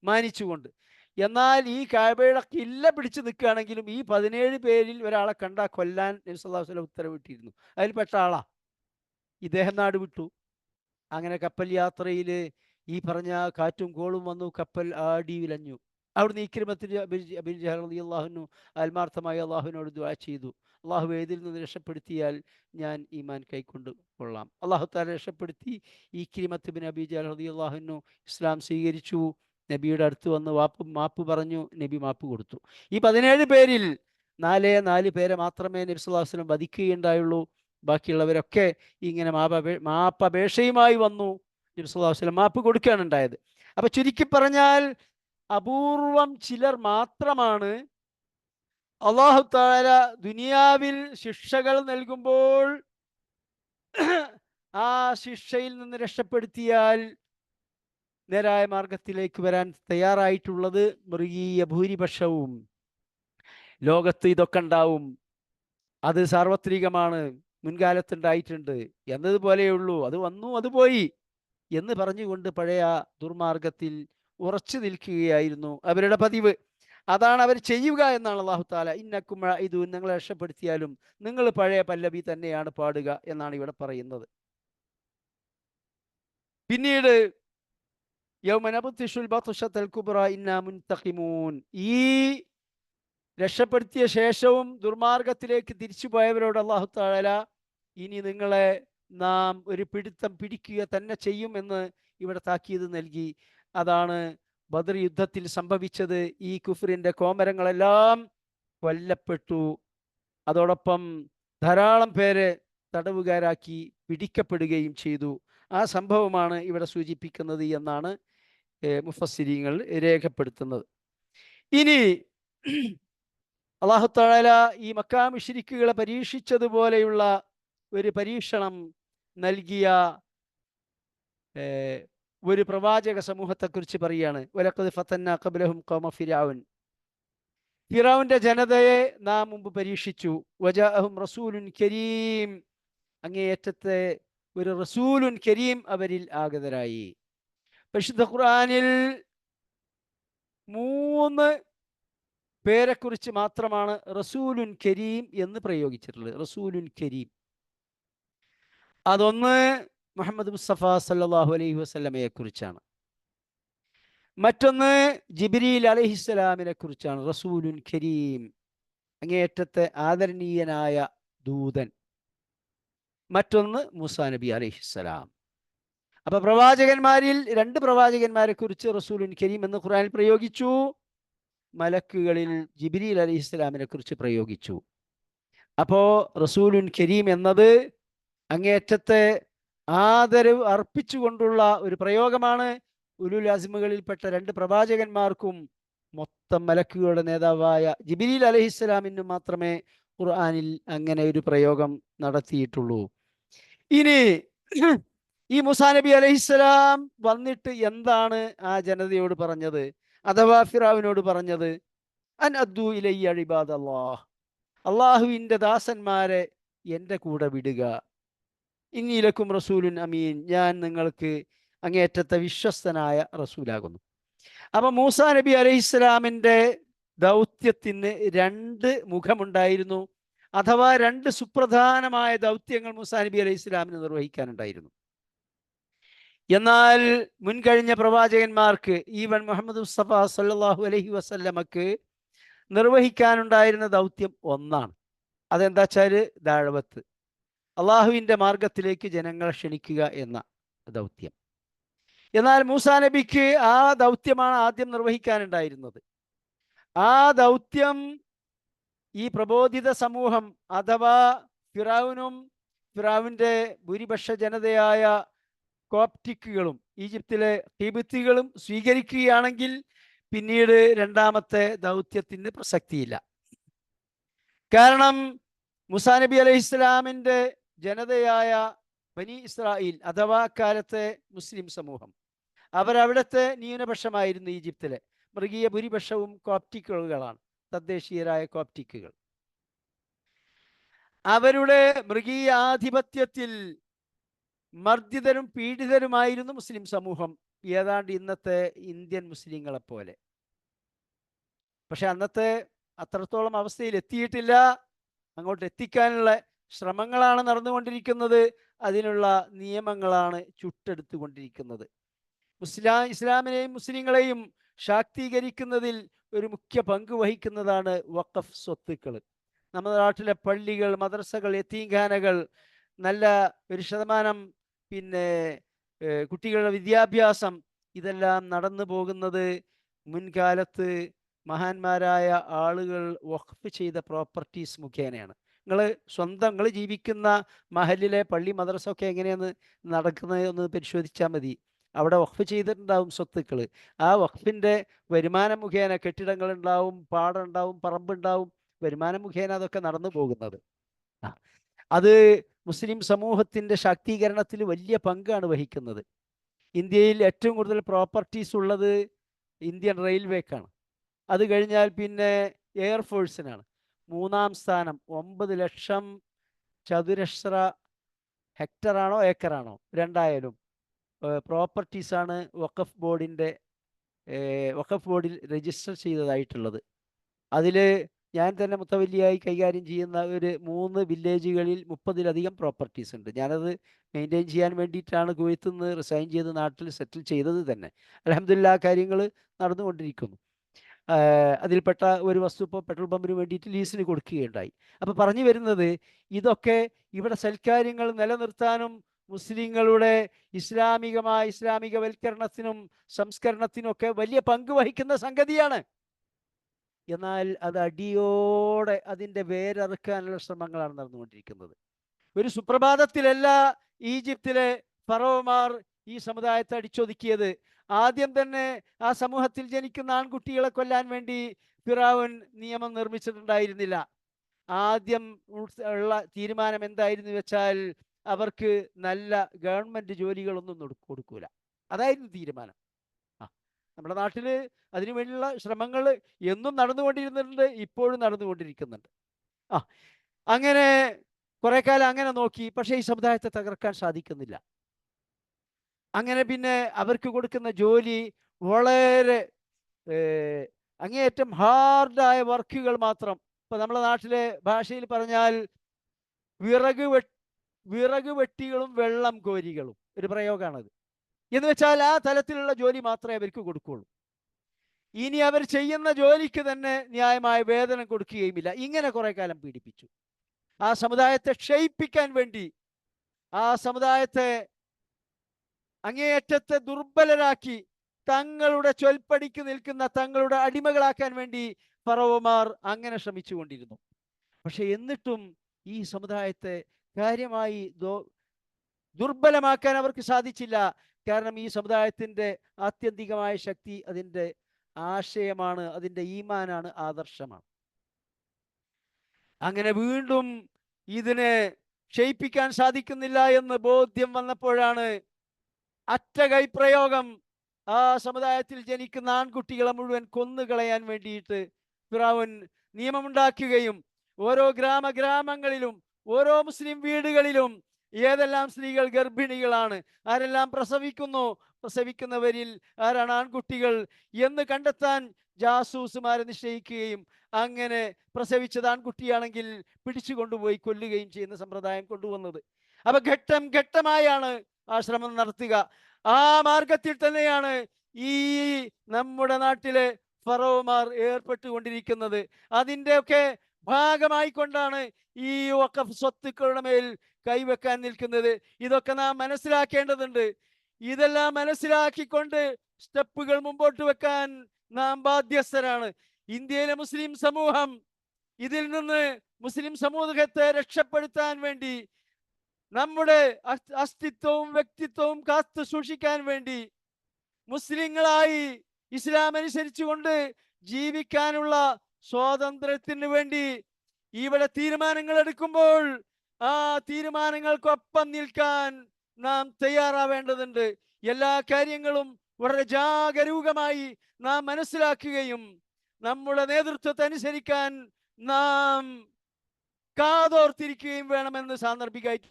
മാനിച്ചുകൊണ്ട്. എന്നാൽ ഈ കഅബയുടെ കില്ല പിടിച്ചു നിൽക്കുകയാണെങ്കിലും ഈ 17 പേരിൽ ഒരാളെ കണ്ടാൽ കൊല്ലാൻ നബി സല്ലല്ലാഹു അലൈഹി വസല്ലം ഉത്തരവിട്ടിരുന്നു. അതിൽപ്പെട്ട ആളാ ഇദ്ദേഹം. നാട് വിട്ടു. അങ്ങനെ കപ്പൽ യാത്രയിൽ ഈ പറഞ്ഞ കാറ്റും കോളും വന്നു, കപ്പൽ ആടി വിലഞ്ഞു. അവിടുന്ന് ഇക്രിമത്ത് അബൂ ജഹൽ റളിയല്ലാഹു അൻഹു ആത്മാർത്ഥമായി അള്ളാഹുവിനോട് ദുആ ചെയ്തു, അള്ളാഹു ഇതിൽ നിന്ന് രക്ഷപ്പെടുത്തിയാൽ ഞാൻ ഈമാൻ കൈക്കൊണ്ട് കൊള്ളാം. അള്ളാഹു തആല രക്ഷപ്പെടുത്തി. ഇക്രിമത്ത് ബിൻ അബൂ ജഹൽ റളിയല്ലാഹു അൻഹു ഇസ്ലാം സ്വീകരിച്ചു. നബിയുടെ അടുത്ത് വന്ന് മാപ്പ് പറഞ്ഞു. നബി മാപ്പ് കൊടുത്തു. ഈ 17 പേരിൽ 4 പേരെ മാത്രമേ നബി സല്ലല്ലാഹു അലൈഹി വസല്ലം വധിക്കുകയുണ്ടായുള്ളൂ. ബാക്കിയുള്ളവരൊക്കെ ഇങ്ങനെ മാപ്പപേക്ഷയുമായി വന്നു. നബി സല്ലല്ലാഹു അലൈഹി വസല്ലം മാപ്പ് കൊടുക്കുകയാണ് ഉണ്ടായത്. അപ്പൊ ചുരുക്കി പറഞ്ഞാൽ അപൂർവം ചിലർ മാത്രമാണ് അല്ലാഹു തആല ദുനിയാവിൽ ശിക്ഷകൾ നൽകുമ്പോൾ ആ ശിക്ഷയിൽ നിന്ന് രക്ഷപ്പെടുത്തിയാൽ നേരായ മാർഗത്തിലേക്ക് വരാൻ തയ്യാറായിട്ടുള്ളത് മൃഗീയ ഭൂരിപക്ഷവും. ലോകത്ത് ഇതൊക്കെ ഉണ്ടാവും, അത് സാർവത്രികമാണ്, മുൻകാലത്തുണ്ടായിട്ടുണ്ട് എന്നതുപോലെയുള്ളൂ, അത് വന്നു അത് പോയി എന്ന് പറഞ്ഞുകൊണ്ട് പഴയ ദുർമാർഗത്തിൽ ഉറച്ചു നിൽക്കുകയായിരുന്നു അവരുടെ പതിവ്. അതാണ് അവർ ചെയ്യുക എന്നാണ് അല്ലാഹു തആല ഇന്നക്കും ഇത് നിങ്ങളെ രക്ഷപ്പെടുത്തിയാലും നിങ്ങൾ പഴയ പല്ലവി തന്നെയാണ് പാടുക എന്നാണ് ഇവിടെ പറയുന്നത്. പിന്നീട് യൗമ നബ്തിഷുൽ ബത്ഷത്തൽ കുബ്ര ഇന്നാ മുൻതഖിമൂൻ, ഈ രക്ഷപ്പെടുത്തിയ ശേഷവും ദുർമാർഗത്തിലേക്ക് തിരിച്ചു പോയവരോട് അല്ലാഹു തആല ഇനി നിങ്ങളെ നാം ഒരു പിടുത്തം പിടിക്കുക തന്നെ ചെയ്യും എന്ന് ഇവിടെ താക്കീത് നൽകി. അതാണ് ബദർ യുദ്ധത്തിൽ സംഭവിച്ചത്. ഈ കുഫറിന്റെ കോമരങ്ങളെല്ലാം കൊല്ലപ്പെട്ടു. അതോടൊപ്പം ധാരാളം പേരെ തടവുകാരാക്കി പിടിക്കപ്പെടുകയും ചെയ്തു. ആ സംഭവമാണ് ഇവിടെ സൂചിപ്പിക്കുന്നത് എന്നാണ് മുഫസ്സിരീങ്ങൾ രേഖപ്പെടുത്തുന്നത്. ഇനി അല്ലാഹു തആല ഈ മക്കാ മുശ്രിക്കുകളെ പരീക്ഷിച്ചതുപോലെയുള്ള ഒരു പരീക്ഷണം നൽകിയ ഒരു പ്രവാചക സമൂഹത്തെക്കുറിച്ച് പറയുകയാണ്. വലഖദ് ഫതന്ന ഖബ്ലഹും ഖൗമ ഫിർഔൻ, ഫിറൗന്റെ ജനതയെ നാം മുമ്പ് പരീക്ഷിച്ചു. വജാഅഹും റസൂലുൻ കരീം, അങ്ങേയറ്റത്തെ ഒരു റസൂലുൻ കരീം അവരിൽ ആഗതരായി. പരിശുദ്ധ ഖുർആനിൽ 3 പേരെക്കുറിച്ച് മാത്രമാണ് റസൂലുൻ കരീം എന്ന് പ്രയോഗിച്ചിട്ടുള്ളത്. റസൂലുൻ കരീം, അതൊന്ന് മുഹമ്മദ് മുസ്തഫ സല്ലല്ലാഹു അലൈഹി വസല്ലമയെ കുറിച്ചാണ്. മറ്റൊന്ന് ജിബ്രീൽ അലൈഹിസ്സലാമിനെ കുറിച്ചാണ്. റസൂലുൻ കരീം, അങ്ങേയറ്റത്തെ ആദരണീയനായ ദൂതൻ. മറ്റൊന്ന് മൂസാ നബി അലൈഹിസ്സലാം. അപ്പൊ പ്രവാചകന്മാരിൽ 2 പ്രവാചകന്മാരെ കുറിച്ച് റസൂലുൻ കരീം എന്ന് ഖുർആനിൽ പ്രയോഗിച്ചു. മലക്കുകളിൽ ജിബ്രീൽ അലൈഹിസ്സലാമിനെ കുറിച്ച് പ്രയോഗിച്ചു. അപ്പോ റസൂലുൻ കരീം എന്നത് അങ്ങേയറ്റത്തെ ആദരവ് അർപ്പിച്ചുകൊണ്ടുള്ള ഒരു പ്രയോഗമാണ്. ഉലുൽ അസ്മുകളിൽപ്പെട്ട 2 പ്രവാചകന്മാർക്കും മൊത്തം മലക്കുകളുടെ നേതാവായ ജിബ്രീൽ അലൈഹിസ്സലാമിനും മാത്രമേ ഖുർആനിൽ അങ്ങനെ ഒരു പ്രയോഗം നടത്തിയിട്ടുള്ളൂ. ഇനി ഈ മൂസാ നബി അലൈഹിസ്സലാം വന്നിട്ട് എന്താണ് ആ ജനതയോട് പറഞ്ഞത്, അഥവാ ഫിറഔനോട് പറഞ്ഞത്? അൻ അദ്ദു ഇലയ്യ ഇബാദല്ലാഹ്, അള്ളാഹുവിൻ്റെ ദാസന്മാരെ എൻ്റെ കൂടെ വിടുക. ഇന്നി ലക്കും റസൂലുൻ അമീൻ, ഞാൻ നിങ്ങൾക്ക് അങ്ങേയറ്റത്തെ വിശ്വസ്തനായ റസൂലാകുന്നു. അപ്പൊ മൂസാ നബി അലൈഹിസ്സലാമിൻ്റെ ദൗത്യത്തിന് 2 മുഖമുണ്ടായിരുന്നു, അഥവാ 2 സുപ്രധാനമായ ദൗത്യങ്ങൾ മൂസാ നബി അലൈഹിസ്സലാമിന് നിർവഹിക്കാനുണ്ടായിരുന്നു. എന്നാൽ മുൻകഴിഞ്ഞ പ്രവാചകന്മാർക്ക്, ഈവൻ മുഹമ്മദ് മുസ്തഫ സല്ലല്ലാഹു അലൈഹി വസല്ലമക്ക് നിർവഹിക്കാനുണ്ടായിരുന്ന ദൗത്യം ഒന്നാണ്. അതെന്താ വെച്ചാൽ ദഅവത്ത്, അള്ളാഹുവിൻ്റെ മാർഗത്തിലേക്ക് ജനങ്ങളെ ക്ഷണിക്കുക എന്ന ദൗത്യം. എന്നാൽ മൂസാ നബിക്ക് ആ ദൗത്യമാണ് ആദ്യം നിർവഹിക്കാനുണ്ടായിരുന്നത്. ആ ദൗത്യം ഈ പ്രബോധിത സമൂഹം അഥവാ ഫിറഔനും ഫിറഔന്റെ ഭൂരിപക്ഷ ജനതയായ കോപ്റ്റിക്കുകളും ഈജിപ്തിലെ ഖിബ്തികളും സ്വീകരിക്കുകയാണെങ്കിൽ പിന്നീട് രണ്ടാമത്തെ ദൗത്യത്തിന് പ്രസക്തിയില്ല. കാരണം മൂസാ നബി അലൈഹിസ്സലാമിൻ്റെ ജനതയായ ബനി ഇസ്രായേൽ അഥവാ കാലത്തെ മുസ്ലിം സമൂഹം, അവരവിടുത്തെ ന്യൂനപക്ഷമായിരുന്നു. ഈജിപ്തിലെ മൃഗീയ ഭൂരിപക്ഷവും കോപ്റ്റിക്കുകളാണ്, തദ്ദേശീയരായ കോപ്റ്റിക്കുകൾ. അവരുടെ മൃഗീയ ആധിപത്യത്തിൽ മർദ്ദിതരും പീഡിതരുമായിരുന്നു മുസ്ലിം സമൂഹം, ഏതാണ്ട് ഇന്നത്തെ ഇന്ത്യൻ മുസ്ലിങ്ങളെ പോലെ. പക്ഷെ അന്നത്തെ അത്രത്തോളം അവസ്ഥയിൽ എത്തിയിട്ടില്ല. അങ്ങോട്ട് എത്തിക്കാനുള്ള ശ്രമങ്ങളാണ് നടന്നുകൊണ്ടിരിക്കുന്നത്. അതിനുള്ള നിയമങ്ങളാണ് ചുട്ടെടുത്തുകൊണ്ടിരിക്കുന്നത്. ഇസ്ലാമിനെയും മുസ്ലിങ്ങളെയും ശാക്തീകരിക്കുന്നതിൽ ഒരു മുഖ്യ പങ്ക് വഹിക്കുന്നതാണ് വഖഫ് സ്വത്തുക്കൾ. നമ്മുടെ നാട്ടിലെ പള്ളികൾ, മദ്രസകൾ, യതീംഖാനകൾ, നല്ല ഒരു ശതമാനം കുട്ടികളുടെ വിദ്യാഭ്യാസം, ഇതെല്ലാം നടന്നു പോകുന്നത് മുൻകാലത്ത് മഹാന്മാരായ ആളുകൾ വഖഫ് ചെയ്ത പ്രോപ്പർട്ടീസ് മുഖേനയാണ്. നിങ്ങൾ ജീവിക്കുന്ന മഹലിലെ പള്ളി മദ്രസ ഒക്കെ എങ്ങനെയാണ് നടക്കുന്നത് എന്ന് പരിശോധിച്ചാൽ മതി. അവിടെ വഖഫ് ചെയ്തിട്ടുണ്ടാവും സ്വത്തുക്കൾ. ആ വഖഫിൻ്റെ വരുമാനം മുഖേന കെട്ടിടങ്ങളുണ്ടാവും, പാടമുണ്ടാവും, പറമ്പുണ്ടാവും. വരുമാനം മുഖേന അതൊക്കെ നടന്നു പോകുന്നത്. അത് മുസ്ലിം സമൂഹത്തിൻ്റെ ശാക്തീകരണത്തിൽ വലിയ പങ്കാണ് വഹിക്കുന്നത്. ഇന്ത്യയിൽ ഏറ്റവും കൂടുതൽ പ്രോപ്പർട്ടീസ് ഉള്ളത് ഇന്ത്യൻ റെയിൽവേക്കാണ്. അത് കഴിഞ്ഞാൽ പിന്നെ എയർഫോഴ്സിനാണ്. മൂന്നാം സ്ഥാനം 9 ലക്ഷം ചതുരശ്ര ഹെക്ടറാണോ ഏക്കറാണോ രണ്ടായാലും പ്രോപ്പർട്ടീസാണ് വഖഫ് ബോർഡിൽ രജിസ്റ്റർ ചെയ്തതായിട്ടുള്ളത്. അതിൽ ഞാൻ തന്നെ മുത്തവല്ലിയായി കൈകാര്യം ചെയ്യുന്ന ഒരു 3 വില്ലേജുകളിൽ 30-ലധികം പ്രോപ്പർട്ടീസ് ഉണ്ട്. ഞാനത് മെയിൻറ്റെയിൻ ചെയ്യാൻ വേണ്ടിയിട്ടാണ് കുവൈത്തിൽ നിന്ന് റിസൈൻ ചെയ്ത് നാട്ടിൽ സെറ്റിൽ ചെയ്തത് തന്നെ. അൽഹംദുലില്ലാ കാര്യങ്ങൾ നടന്നുകൊണ്ടിരിക്കുന്നു. അതിൽപ്പെട്ട ഒരു വസ്തു ഇപ്പോൾ പെട്രോൾ പമ്പിന് വേണ്ടിയിട്ട് ലീസിന് കൊടുക്കുകയുണ്ടായി. അപ്പോൾ പറഞ്ഞു വരുന്നത്, ഇതൊക്കെ ഇവിടെ സൽക്കാര്യങ്ങൾ നിലനിർത്താനും മുസ്ലിങ്ങളുടെ ഇസ്ലാമികവൽക്കരണത്തിനും സംസ്കരണത്തിനും ഒക്കെ വലിയ പങ്ക് വഹിക്കുന്ന സംഗതിയാണ്. എന്നാൽ അത് അടിയോടെ അതിൻ്റെ വേരറുക്കാനുള്ള ശ്രമങ്ങളാണ് നടന്നുകൊണ്ടിരിക്കുന്നത്. ഒരു സുപ്രഭാതത്തിലല്ല ഈജിപ്തിലെ ഫറോമാർ ഈ സമുദായത്തെ അടിച്ചൊതുക്കിയത്. ആദ്യം തന്നെ ആ സമൂഹത്തിൽ ജനിക്കുന്ന ആൺകുട്ടികളെ കൊല്ലാൻ വേണ്ടി ഫിറഔൻ നിയമം നിർമ്മിച്ചിട്ടുണ്ടായിരുന്നില്ല. ആദ്യം ഉള്ള തീരുമാനം എന്തായിരുന്നു വെച്ചാൽ, അവർക്ക് നല്ല ഗവൺമെന്റ് ജോലികളൊന്നും കൊടുക്കൂല. അതായിരുന്നു തീരുമാനം. നമ്മുടെ നാട്ടിൽ അതിനുവേണ്ടിയുള്ള ശ്രമങ്ങൾ എന്നും നടന്നുകൊണ്ടിരുന്നുണ്ട്, ഇപ്പോഴും നടന്നുകൊണ്ടിരിക്കുന്നുണ്ട്. അങ്ങനെ കുറെ കാലം അങ്ങനെ നോക്കി. പക്ഷേ ഈ സമുദായത്തെ തകർക്കാൻ സാധിക്കുന്നില്ല. അങ്ങനെ പിന്നെ അവർക്ക് കൊടുക്കുന്ന ജോലി വളരെ അങ്ങേയറ്റം ഹാർഡായ വർക്കുകൾ മാത്രം. ഇപ്പൊ നമ്മുടെ നാട്ടിലെ ഭാഷയിൽ പറഞ്ഞാൽ വിറക് വെട്ടികളും വെള്ളം കോരികളും ഒരു പ്രയോഗമാണത്. എന്ന് വെച്ചാൽ ആ തലത്തിലുള്ള ജോലി മാത്രമേ അവർക്ക് കൊടുക്കുള്ളൂ. ഇനി അവർ ചെയ്യുന്ന ജോലിക്ക് തന്നെ ന്യായമായ വേതനം കൊടുക്കുകയുമില്ല. ഇങ്ങനെ കുറെ കാലം പീഡിപ്പിച്ചു. ആ സമുദായത്തെ ക്ഷയിപ്പിക്കാൻ വേണ്ടി, ആ സമുദായത്തെ അങ്ങേയറ്റത്തെ ദുർബലരാക്കി, തങ്ങളുടെ ചൊൽപ്പടിക്ക് നിൽക്കുന്ന തങ്ങളുടെ അടിമകളാക്കാൻ വേണ്ടി ഫറവോമാർ അങ്ങനെ ശ്രമിച്ചുകൊണ്ടിരുന്നു. പക്ഷെ എന്നിട്ടും ഈ സമുദായത്തെ കാര്യമായി ദുർബലമാക്കാൻ അവർക്ക് സാധിച്ചില്ല. കാരണം ഈ സമുദായത്തിൻ്റെ ആത്യന്തികമായ ശക്തി അതിൻ്റെ ആശയമാണ്, അതിൻ്റെ ഈമാനാണ്, ആദർശമാണ്. അങ്ങനെ വീണ്ടും ഇതിനെ ക്ഷയിപ്പിക്കാൻ സാധിക്കുന്നില്ല എന്ന് ബോധ്യം വന്നപ്പോഴാണ് അറ്റകൈപ്രയോഗം. ആ സമുദായത്തിൽ ജനിക്കുന്ന ആൺകുട്ടികളെ മുഴുവൻ കൊന്നുകളയാൻ വേണ്ടിയിട്ട് ഫിറഔൻ നിയമമുണ്ടാക്കുകയും ഓരോ ഗ്രാമങ്ങളിലും ഓരോ മുസ്ലിം വീടുകളിലും ഏതെല്ലാം സ്ത്രീകൾ ഗർഭിണികളാണ്, ആരെല്ലാം പ്രസവിക്കുന്നവരിൽ ആരാണ് ആൺകുട്ടികൾ എന്ന് കണ്ടെത്താൻ ജാസൂസുമാരെ നിശ്ചയിക്കുകയും അങ്ങനെ പ്രസവിച്ചത് ആൺകുട്ടിയാണെങ്കിൽ പിടിച്ചു കൊണ്ടുപോയി കൊല്ലുകയും ചെയ്യുന്ന സമ്പ്രദായം കൊണ്ടുവന്നത്. അപ്പൊ ഘട്ടം ഘട്ടമായാണ് ആ ശ്രമം നടത്തുക. ആ മാർഗത്തിൽ തന്നെയാണ് ഈ നമ്മുടെ നാട്ടിലെ ഫറോമാർ ഏർപ്പെട്ടുകൊണ്ടിരിക്കുന്നത്. അതിൻ്റെയൊക്കെ ഭാഗമായിക്കൊണ്ടാണ് ഈ വഖഫ് സ്വത്തുക്കളുടെ മേൽ കൈവെക്കാൻ നിൽക്കുന്നത്. ഇതൊക്കെ നാം മനസ്സിലാക്കേണ്ടതുണ്ട്. ഇതെല്ലാം മനസ്സിലാക്കിക്കൊണ്ട് സ്റ്റെപ്പുകൾ മുമ്പോട്ട് വെക്കാൻ നാം ബാധ്യസ്ഥരാണ്. ഇന്ത്യയിലെ മുസ്ലിം സമൂഹം ഇതിൽ നിന്ന് മുസ്ലിം സമൂഹത്തെ രക്ഷപ്പെടുത്താൻ വേണ്ടി, നമ്മുടെ അസ്തിത്വവും വ്യക്തിത്വവും കാത്തു സൂക്ഷിക്കാൻ വേണ്ടി, മുസ്ലിങ്ങളായി ഇസ്ലാം അനുസരിച്ചുകൊണ്ട് ജീവിക്കാനുള്ള സ്വാതന്ത്ര്യത്തിന് വേണ്ടി ഇവിടെ തീരുമാനങ്ങൾ എടുക്കുമ്പോൾ ആ തീരുമാനങ്ങൾക്കൊപ്പം നിൽക്കാൻ നാം തയ്യാറാവേണ്ടതുണ്ട്. എല്ലാ കാര്യങ്ങളും വളരെ ജാഗരൂകമായി നാം മനസ്സിലാക്കുകയും നമ്മുടെ നേതൃത്വത്തെ അനുസരിക്കാൻ നാം കാതോർത്തിരിക്കുകയും വേണമെന്ന് സാന്ദർഭികമായിട്ട്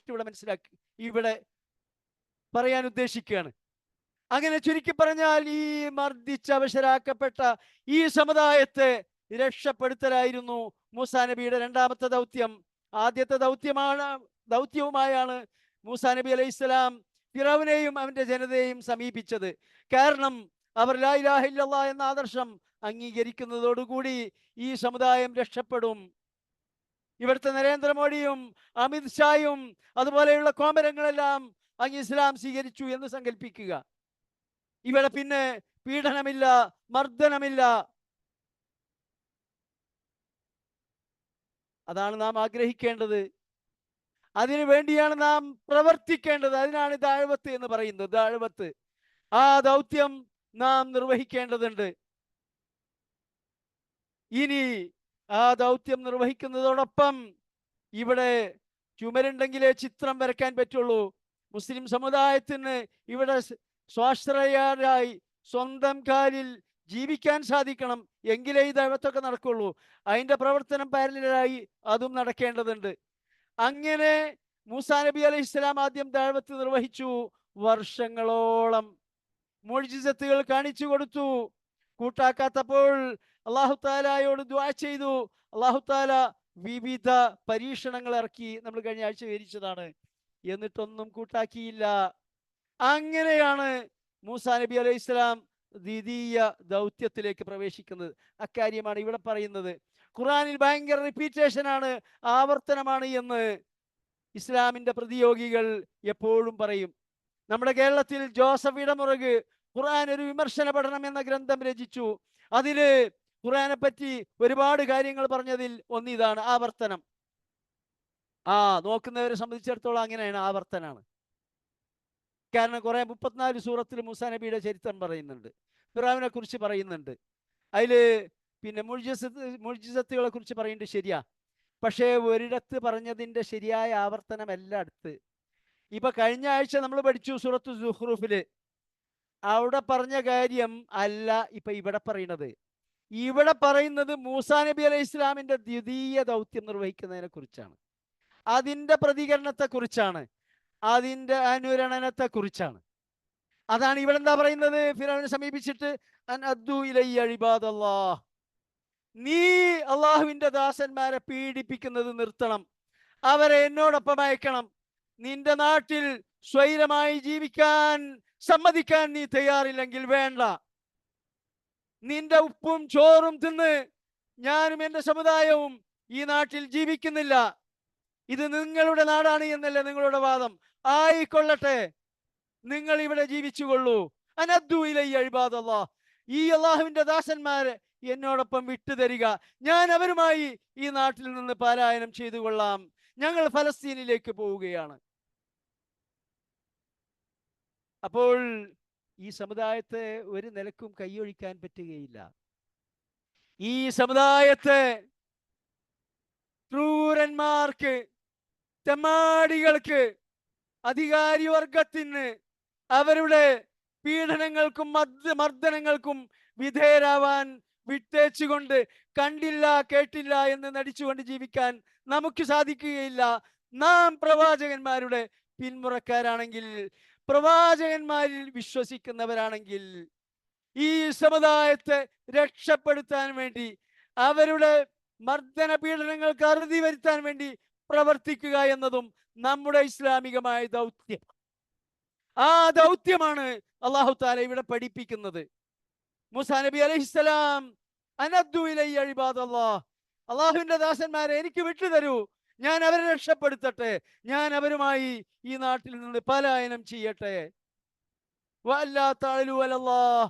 ഇവിടെ പറയാൻ ഉദ്ദേശിക്കുകയാണ്. അങ്ങനെ ചുരുക്കി പറഞ്ഞാൽ, ഈ മർദ്ദിച്ചവശരാക്കപ്പെട്ട ഈ സമുദായത്തെ രക്ഷപ്പെടുത്തലായിരുന്നു മൂസാ നബിയുടെ രണ്ടാമത്തെ ദൗത്യം. ആദ്യത്തെ ദൗത്യവുമായാണ് മൂസാ നബി അലൈഹിസ്സലാം ഫിറൗനെയും അവന്റെ ജനതയെയും സമീപിച്ചത്. കാരണം അവർ ലാ ഇലാഹ ഇല്ലല്ലാഹ് എന്ന ആദർശം അംഗീകരിക്കുന്നതോടുകൂടി ഈ സമുദായം രക്ഷപ്പെടും. ഇവിടുത്തെ നരേന്ദ്രമോദിയും അമിത് ഷായും അതുപോലെയുള്ള കോമരങ്ങളെല്ലാം അങ്ങ് ഇസ്ലാം സ്വീകരിച്ചു എന്ന് സങ്കല്പിക്കുക. ഇവിടെ പിന്നെ പീഡനമില്ല, മർദ്ദനമില്ല. അതാണ് നാം ആഗ്രഹിക്കേണ്ടത്. അതിനു വേണ്ടിയാണ് നാം പ്രവർത്തിക്കേണ്ടത്. അതിനാണ് ദഅവത്ത് എന്ന് പറയുന്നത്. ദഅവത്ത്, ആ ദൗത്യം നാം നിർവഹിക്കേണ്ടതുണ്ട്. ഇനി ആ ദൗത്യം നിർവഹിക്കുന്നതോടൊപ്പം ഇവിടെ ചുമരുണ്ടെങ്കിലേ ചിത്രം വരയ്ക്കാൻ പറ്റുള്ളൂ. മുസ്ലിം സമുദായത്തിന് ഇവിടെ സ്വാശ്രയരായി സ്വന്തം കാലിൽ ജീവിക്കാൻ സാധിക്കണം, എങ്കിലേ ഈ ദഅവത്തൊക്കെ നടക്കുള്ളൂ. അതിൻ്റെ പ്രവർത്തനം പാരലലായി അതും നടക്കേണ്ടതുണ്ട്. അങ്ങനെ മൂസാ നബി അലൈഹി ഇസ്ലാം ആദ്യം ദഅവത്ത് നിർവഹിച്ചു. വർഷങ്ങളോളം മുഅ്ജിസത്തുകൾ കാണിച്ചു കൊടുത്തു. കൂട്ടാക്കാത്തപ്പോൾ അല്ലാഹു തആലയോട് ദുആ ചെയ്തു. അല്ലാഹു തആല വിവിധ പരീക്ഷണങ്ങൾ ഇറക്കി, നമ്മൾ കഴിഞ്ഞ ആഴ്ച വിവരിച്ചതാണ്. എന്നിട്ടൊന്നും കൂട്ടാക്കിയില്ല. അങ്ങനെയാണ് മൂസാ നബി അലൈഹി ഇസ്ലാം ദ്വിതീയ ദൗത്യത്തിലേക്ക് പ്രവേശിക്കുന്നത്. അക്കാര്യമാണ് ഇവിടെ പറയുന്നത്. ഖുർആനിൽ ഭയങ്കര റിപ്പീറ്റേഷനാണ്, ആവർത്തനമാണ് എന്ന് ഇസ്ലാമിൻ്റെ പ്രതിയോഗികൾ എപ്പോഴും പറയും. നമ്മുടെ കേരളത്തിൽ ജോസഫ് ഇടമുറക് ഖുർആൻ ഒരു വിമർശന പഠനം എന്ന ഗ്രന്ഥം രചിച്ചു. അതില് ഖുർആനെ പറ്റി ഒരുപാട് കാര്യങ്ങൾ പറഞ്ഞതിൽ ഒന്നിതാണ് ആവർത്തനം. നോക്കുന്നവരെ സംബന്ധിച്ചിടത്തോളം അങ്ങനെയാണ്, ആവർത്തനാണ്. കാരണം 34 സൂറത്തിൽ മൂസാ നബിയുടെ ചരിത്രം പറയുന്നുണ്ട്, ഫിറഔനെ കുറിച്ച് പറയുന്നുണ്ട്, അതില് പിന്നെ മുഅ്ജിസത്തുകളെ കുറിച്ച് പറയുന്നുണ്ട്. ശരിയാ, പക്ഷേ ഒരിടത്ത് പറഞ്ഞതിൻ്റെ ശരിയായ ആവർത്തനമല്ല അടുത്ത്. ഇപ്പൊ കഴിഞ്ഞ ആഴ്ച നമ്മൾ പഠിച്ചു സൂറത്തു സുഖ്റൂഫില്, അവിടെ പറഞ്ഞ കാര്യം അല്ല ഇപ്പൊ ഇവിടെ പറയുന്നത്. ഇവിടെ പറയുന്നത് മൂസാ നബി അലൈഹി ഇസ്ലാമിന്റെ ദ്വിതീയ ദൗത്യം നിർവഹിക്കുന്നതിനെ കുറിച്ചാണ്, അതിൻ്റെ പ്രതികരണത്തെ കുറിച്ചാണ്, അതിൻ്റെ അനുരണനത്തെ കുറിച്ചാണ്. അതാണ് ഇവിടെ എന്താ പറയുന്നത്? ഫിറഔനെ സമീപിച്ചിട്ട് അൻ അദ്ദു ഇലയ്യ ഇബാദല്ലാഹ്, നീ അള്ളാഹുവിന്റെ ദാസന്മാരെ പീഡിപ്പിക്കുന്നത് നിർത്തണം, അവരെ എന്നോടൊപ്പം അയക്കണം. നിന്റെ നാട്ടിൽ സ്വൈരമായി ജീവിക്കാൻ സമ്മതിക്കാൻ നീ തയ്യാറില്ലെങ്കിൽ വേണ്ട. നിന്റെ ഉപ്പും ചോറും തിന്ന് ഞാനും എൻ്റെ സമുദായവും ഈ നാട്ടിൽ ജീവിക്കുന്നില്ല. ഇത് നിങ്ങളുടെ നാടാണ് എന്നല്ലേ നിങ്ങളുടെ വാദം? ആയിക്കൊള്ളട്ടെ, നിങ്ങൾ ഇവിടെ ജീവിച്ചുകൊള്ളൂ. അനദ്ദു ഇലയ്യ ഇബാദല്ലാഹ്, ഈ അള്ളാഹുവിന്റെ ദാസന്മാരെ എന്നോടൊപ്പം വിട്ടുതരിക, ഞാൻ അവരുമായി ഈ നാട്ടിൽ നിന്ന് പലായനം ചെയ്തു കൊള്ളാം, ഞങ്ങൾ ഫലസ്തീനിലേക്ക് പോവുകയാണ്. അപ്പോൾ ഈ സമുദായത്തെ ഒരു നിലക്കും കൈയൊഴിക്കാൻ പറ്റുകയില്ല. ഈ സമുദായത്തെ ക്രൂരന്മാർക്ക്, തെമ്മാടികൾക്ക്, അധികാരി വർഗത്തിന് അവരുടെ പീഡനങ്ങൾക്കും മർദ്ദനങ്ങൾക്കും വിധേയരാവാൻ വിട്ടേച്ചുകൊണ്ട് കണ്ടില്ല കേട്ടില്ല എന്ന് നടിച്ചുകൊണ്ട് ജീവിക്കാൻ നമുക്ക് സാധിക്കുകയില്ല. നാം പ്രവാചകന്മാരുടെ പിന്മുറക്കാരാണെങ്കിൽ, പ്രവാചകന്മാരിൽ വിശ്വസിക്കുന്നവരാണെങ്കിൽ, ഈ സമുദായത്തെ രക്ഷപ്പെടുത്താൻ വേണ്ടി, അവരുടെ മർദ്ദന പീഡനങ്ങൾക്ക് അറുതി വരുത്താൻ വേണ്ടി പ്രവർത്തിക്കുക എന്നതും നമ്മുടെ ഇസ്ലാമികമായ ദൗത്യം. ആ ദൗത്യമാണ് അല്ലാഹു തആല ഇവിടെ പഠിപ്പിക്കുന്നത്. മൂസാ നബി അലൈഹിസ്സലാം അനദ്ദു ഇലയ്യ ഇബാദല്ലാഹ്, അള്ളാഹുവിന്റെ ദാസന്മാരെ എനിക്ക് വിട്ടുതരൂ, ഞാൻ അവരെ രക്ഷപ്പെടുത്തട്ടെ, ഞാൻ അവരുമായി ഈ നാട്ടിൽ നിന്ന് പലായനം ചെയ്യട്ടെ. വഅല്ലാ തഅലു അലല്ലാഹ്,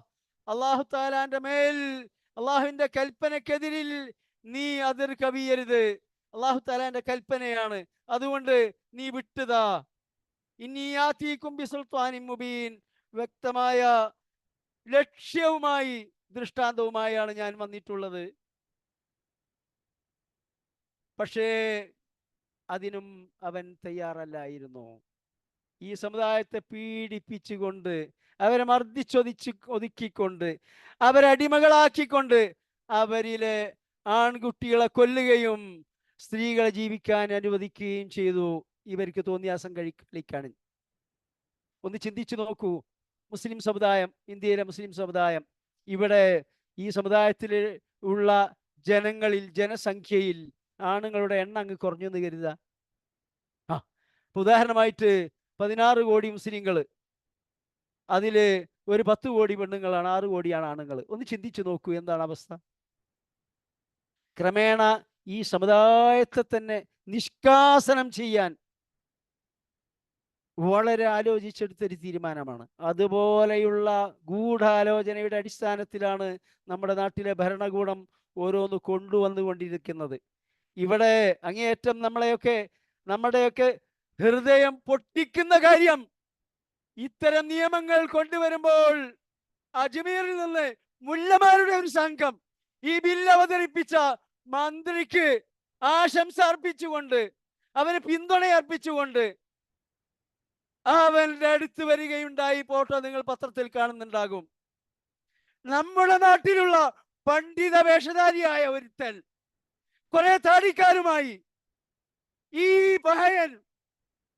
അല്ലാഹു തആലാന്റെ മേൽ, അള്ളാഹുവിന്റെ കൽപ്പനക്കെതിരിൽ നീ അതിർ കവിയരുത്. അല്ലാഹു തആലാന്റെ കൽപ്പനയാണ്, അതുകൊണ്ട് നീ വിട്ടുതാ. ഇന്നി ആതീകും ബിസുൽത്താനിൻ മുബീൻ, വ്യക്തമായ ലക്ഷ്യവുമായി ദൃഷ്ടാന്തവുമായാണ് ഞാൻ വന്നിട്ടുള്ളത്. പക്ഷേ അതിനും അവൻ തയ്യാറല്ലായിരുന്നു. ഈ സമുദായത്തെ പീഡിപ്പിച്ചുകൊണ്ട്, അവരെ ഒതുക്കിക്കൊണ്ട്, അവരെ അടിമകളാക്കിക്കൊണ്ട്, അവരിലെ ആൺകുട്ടികളെ കൊല്ലുകയും സ്ത്രീകളെ ജീവിക്കാൻ അനുവദിക്കുകയും ചെയ്തു. ഇവർക്ക് തോന്നിയാസം കളിക്കാൻ. ഒന്ന് ചിന്തിച്ചു നോക്കൂ. മുസ്ലിം സമുദായം, ഇന്ത്യയിലെ മുസ്ലിം സമുദായം, ഇവിടെ ഈ സമുദായത്തിൽ ഉള്ള ജനങ്ങളിൽ, ജനസംഖ്യയിൽ ആണുങ്ങളുടെ എണ്ണം അങ്ങ് കുറഞ്ഞു എന്ന് കരുതുക. ഉദാഹരണമായിട്ട് 16 കോടി മുസ്ലിങ്ങൾ, അതിൽ ഒരു 10 കോടി പെണ്ണുങ്ങളാണ്, 6 കോടിയാണ് ആണുങ്ങൾ. ഒന്ന് ചിന്തിച്ചു നോക്കൂ, എന്താണ് അവസ്ഥ? ക്രമേണ ഈ സമുദായത്തെ തന്നെ നിഷ്കാസനം ചെയ്യാൻ വളരെ ആലോചിച്ചെടുത്തൊരു തീരുമാനമാണ്. അതുപോലെയുള്ള ഗൂഢാലോചനയുടെ അടിസ്ഥാനത്തിലാണ് നമ്മുടെ നാട്ടിലെ ഭരണകൂടം ഓരോന്ന് കൊണ്ടുവന്നുകൊണ്ടിരിക്കുന്നത്. ഇവിടെ അങ്ങേയറ്റം നമ്മുടെയൊക്കെ ഹൃദയം പൊട്ടിക്കുന്ന കാര്യം, ഇത്തരം നിയമങ്ങൾ കൊണ്ടുവരുമ്പോൾ അജ്മീറിൽ നിന്ന് മുല്ലമാരുടെ ഒരു സംഘം ഈ ബില്ല് അവതരിപ്പിച്ച മന്ത്രിക്ക് ആശംസ അർപ്പിച്ചുകൊണ്ട് അവന് പിന്തുണയർപ്പിച്ചുകൊണ്ട് അവന്റെ അടുത്ത് വരികയുണ്ടായി. ഫോട്ടോ നിങ്ങൾ പത്രത്തിൽ കാണുന്നുണ്ടാകും. നമ്മുടെ നാട്ടിലുള്ള പണ്ഡിത വേഷധാരിയായ ഒരുത്തൻ കുറെ താടിക്കാരുമായി ഈ പഹയൻ,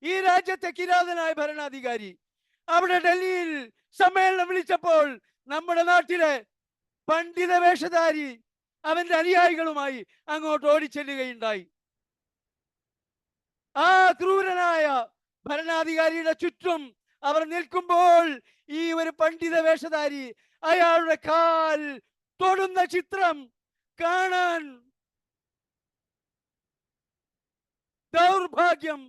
ഈ രാജ്യത്തെ കിരാതനായ ഭരണാധികാരി അവിടെ ഡൽഹിയിൽ സമ്മേളനം വിളിച്ചപ്പോൾ നമ്മുടെ നാട്ടിലെ പണ്ഡിത വേഷധാരി അവന്റെ അനുയായികളുമായി അങ്ങോട്ട് ഓടിച്ചെല്ലുകയുണ്ടായി. ആ ക്രൂരനായ ഭരണാധികാരിയുടെ ചുറ്റും അവർ നിൽക്കുമ്പോൾ ഈ ഒരു പണ്ഡിത വേഷധാരി അയാളുടെ കാൽ തൊടുന്ന ചിത്രം കാണാൻ ദൗർഭാഗ്യം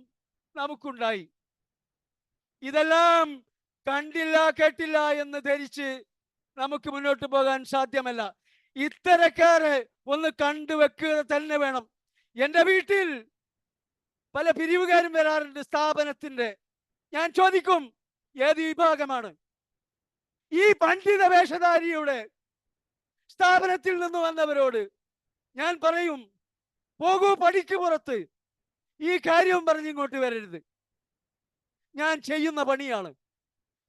നമുക്കുണ്ടായി. ഇതെല്ലാം കണ്ടില്ല കേട്ടില്ല എന്ന് ധരിച്ച് നമുക്ക് മുന്നോട്ട് പോകാൻ സാധ്യമല്ല. ഇത്തരക്കാരെ ഒന്ന് കണ്ടുവെക്കുക തന്നെ വേണം. എൻ്റെ വീട്ടിൽ പല പിരിവുകാരും വരാറുണ്ട് സ്ഥാപനത്തിന്റെ. ഞാൻ ചോദിക്കും, ഏത് വിഭാഗമാണ്? ഈ പണ്ഡിത വേഷധാരിയുടെ സ്ഥാപനത്തിൽ നിന്ന് വന്നവരോട് ഞാൻ പറയും, പോകൂ പടിക്ക് പുറത്ത്, ഈ കാര്യം പറഞ്ഞിങ്ങോട്ട് വരരുത്. ഞാൻ ചെയ്യുന്ന പണിയാണ്,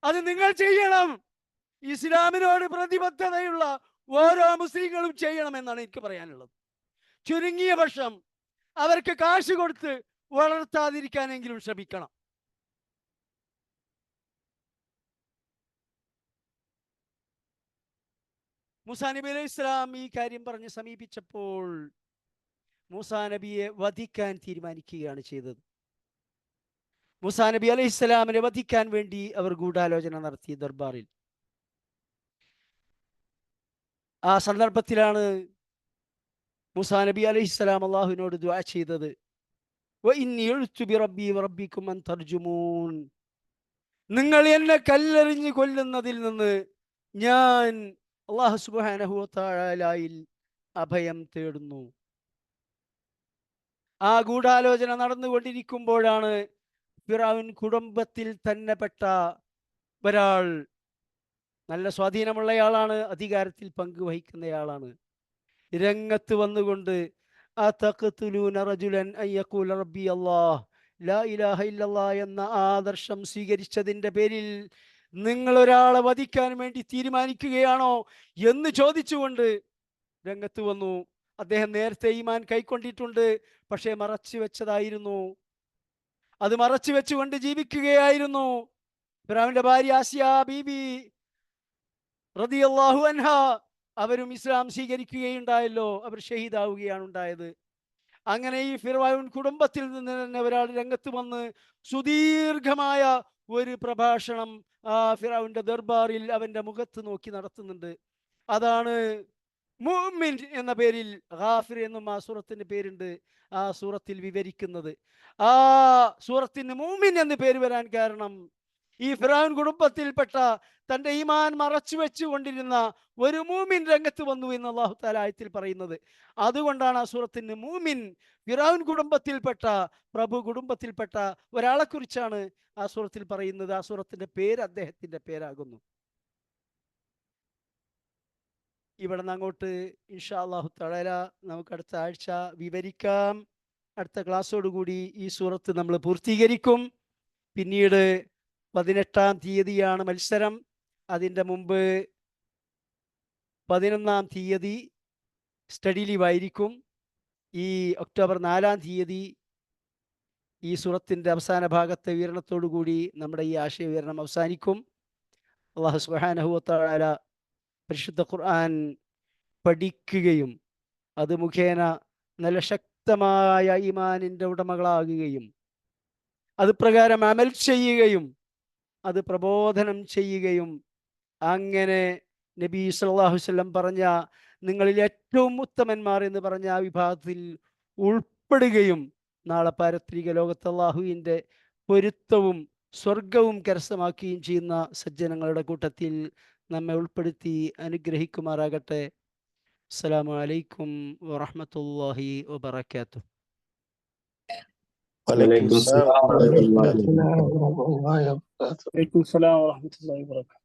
അത് നിങ്ങൾ ചെയ്യണം. ഇസ്ലാമിനോട് പ്രതിബദ്ധതയുള്ള ഓരോ മുസ്ലിങ്ങളും ചെയ്യണമെന്നാണ് എനിക്ക് പറയാനുള്ളത്. ചുരുങ്ങിയ പക്ഷം അവർക്ക് കാശ് കൊടുത്ത് വളർത്താതിരിക്കാനെങ്കിലും ശ്രമിക്കണം. മൂസാ നബി അലൈഹി ഇസ്ലാം ഈ കാര്യം പറഞ്ഞ് സമീപിച്ചപ്പോൾ മൂസാ നബിയെ വധിക്കാൻ തീരുമാനിക്കുകയാണ് ചെയ്തത്. മൂസാ നബി അലൈഹി ഇസ്ലാമിനെ വധിക്കാൻ വേണ്ടി അവർ ഗൂഢാലോചന നടത്തി ദർബാറിൽ. ആ സന്ദർഭത്തിലാണ് മൂസാ നബി അലൈഹി ഇസ്ലാം അള്ളാഹുവിനോട് ദുആ ചെയ്തത്, നിങ്ങൾ എന്നെ കല്ലെറിഞ്ഞ് കൊല്ലുന്നതിൽ നിന്ന് ഞാൻ അല്ലാഹു സുബ്ഹാനഹു വ തആലയിൽ അഭയം തേടുന്നു. ആ ഗൂഢാലോചന നടന്നുകൊണ്ടിരിക്കുമ്പോഴാണ് ഫിറഔൻ കുടുംബത്തിൽ തന്നെ പെട്ട ഒരാൾ, നല്ല സ്വാധീനമുള്ളയാളാണ്, അധികാരത്തിൽ പങ്കുവഹിക്കുന്നയാളാണ്, രംഗത്ത് വന്നുകൊണ്ട് എന്ന ആദർശം സ്വീകരിച്ചതിന്റെ പേരിൽ നിങ്ങൾ ഒരാളെ വധിക്കാൻ വേണ്ടി തീരുമാനിക്കുകയാണോ എന്ന് ചോദിച്ചുകൊണ്ട് രംഗത്ത് വന്നു. അദ്ദേഹം നേരത്തെ ഈമാൻ കൈക്കൊണ്ടിട്ടുണ്ട്, പക്ഷേ മറച്ചു വെച്ചതായിരുന്നു. അത് മറച്ചു വെച്ചുകൊണ്ട് ജീവിക്കുകയായിരുന്നു. ഫിറഔന്റെ ഭാര്യ ആസിയ ബീബി റളിയല്ലാഹു അൻഹ അവരും ഇസ്ലാം സ്വീകരിക്കുകയുണ്ടായല്ലോ. അവർ ഷഹീദാവുകയാണ് ഉണ്ടായത്. അങ്ങനെ ഈ ഫിറഔൻ കുടുംബത്തിൽ നിന്ന് തന്നെ ഒരാൾ രംഗത്ത് വന്ന് സുദീർഘമായ ഒരു പ്രഭാഷണം ആ ഫിറഔന്റെ ദർബാറിൽ അവന്റെ മുഖത്ത് നോക്കി നടത്തുന്നുണ്ട്. അതാണ് മുഅ്മിൻ എന്ന പേരിൽ, ഗാഫിർ എന്നും ആ സൂറത്തിന്റെ പേരുണ്ട്, ആ സൂറത്തിൽ വിവരിക്കുന്നത്. ആ സൂറത്തിന് മുഅ്മിൻ എന്ന് പേര് വരാൻ കാരണം ഈ ഫിറഔൻ കുടുംബത്തിൽപ്പെട്ട തന്റെ ഈമാൻ മറച്ചു വെച്ചുകൊണ്ടിരുന്ന ഒരു മുഅ്മിൻ രംഗത്ത് വന്നു എന്ന് അല്ലാഹു തആല ആയത്തിൽ പറയുന്നത്. അതുകൊണ്ടാണ് ആ സൂറത്തിന് മുഅ്മിൻ, ഫിറഔൻ കുടുംബത്തിൽപ്പെട്ട, പ്രഭു കുടുംബത്തിൽപ്പെട്ട ഒരാളെ കുറിച്ചാണ് ആ സൂറത്തിൽ പറയുന്നത്. ആ സൂറത്തിന്റെ പേര് അദ്ദേഹത്തിന്റെ പേരാകുന്നു. ഇവിടെ നിന്ന് അങ്ങോട്ട് ഇൻഷാ അല്ലാഹു തആല നമുക്ക് അടുത്ത ആഴ്ച വിവരിക്കാം. അടുത്ത ക്ലാസ്സോടുകൂടി ഈ സൂറത്ത് നമ്മൾ പൂർത്തീകരിക്കും. പിന്നീട് 18-ാം തീയതിയാണ് മത്സരം. അതിൻ്റെ മുമ്പ് 11-ാം തീയതി സ്റ്റഡി ലീവ് ആയിരിക്കും. ഈ ഒക്ടോബർ 4-ാം തീയതി ഈ സൂറത്തിൻ്റെ അവസാന ഭാഗത്തെ വിവരണത്തോടുകൂടി നമ്മുടെ ഈ ആശയ വിവരണം അവസാനിക്കും. അല്ലാഹു സുബ്ഹാനഹു വ തആല പരിശുദ്ധ ഖുർആൻ പഠിക്കുകയും അത് മുഖേന നല്ല ശക്തമായ ഈമാനിൻ്റെ ഉടമകളാകുകയും അത് പ്രകാരം അമൽ ചെയ്യുകയും അത് പ്രബോധനം ചെയ്യുകയും അങ്ങനെ നബി സല്ലല്ലാഹു അലൈഹി വസല്ലം പറഞ്ഞ നിങ്ങളിൽ ഏറ്റവും ഉത്തമന്മാർ എന്ന് പറഞ്ഞ ആ വിഭാഗത്തിൽ ഉൾപ്പെടുകയും നാളെ പാരത്രിക ലോകത്ത് അല്ലാഹുവിൻ്റെ പൊരുത്തവും സ്വർഗവും കരസ്ഥമാക്കുകയും ചെയ്യുന്ന സജ്ജനങ്ങളുടെ കൂട്ടത്തിൽ നമ്മെ ഉൾപ്പെടുത്തി അനുഗ്രഹിക്കുമാറാകട്ടെ. അസ്സലാമു അലൈക്കും വറഹ്മത്തുള്ളാഹി വബറകാതുഹു. വലൈക്കും അസ്സലാം വലൈക്കും സലാം വറഹ്മത്തുള്ളാഹി വബറകാതുഹു.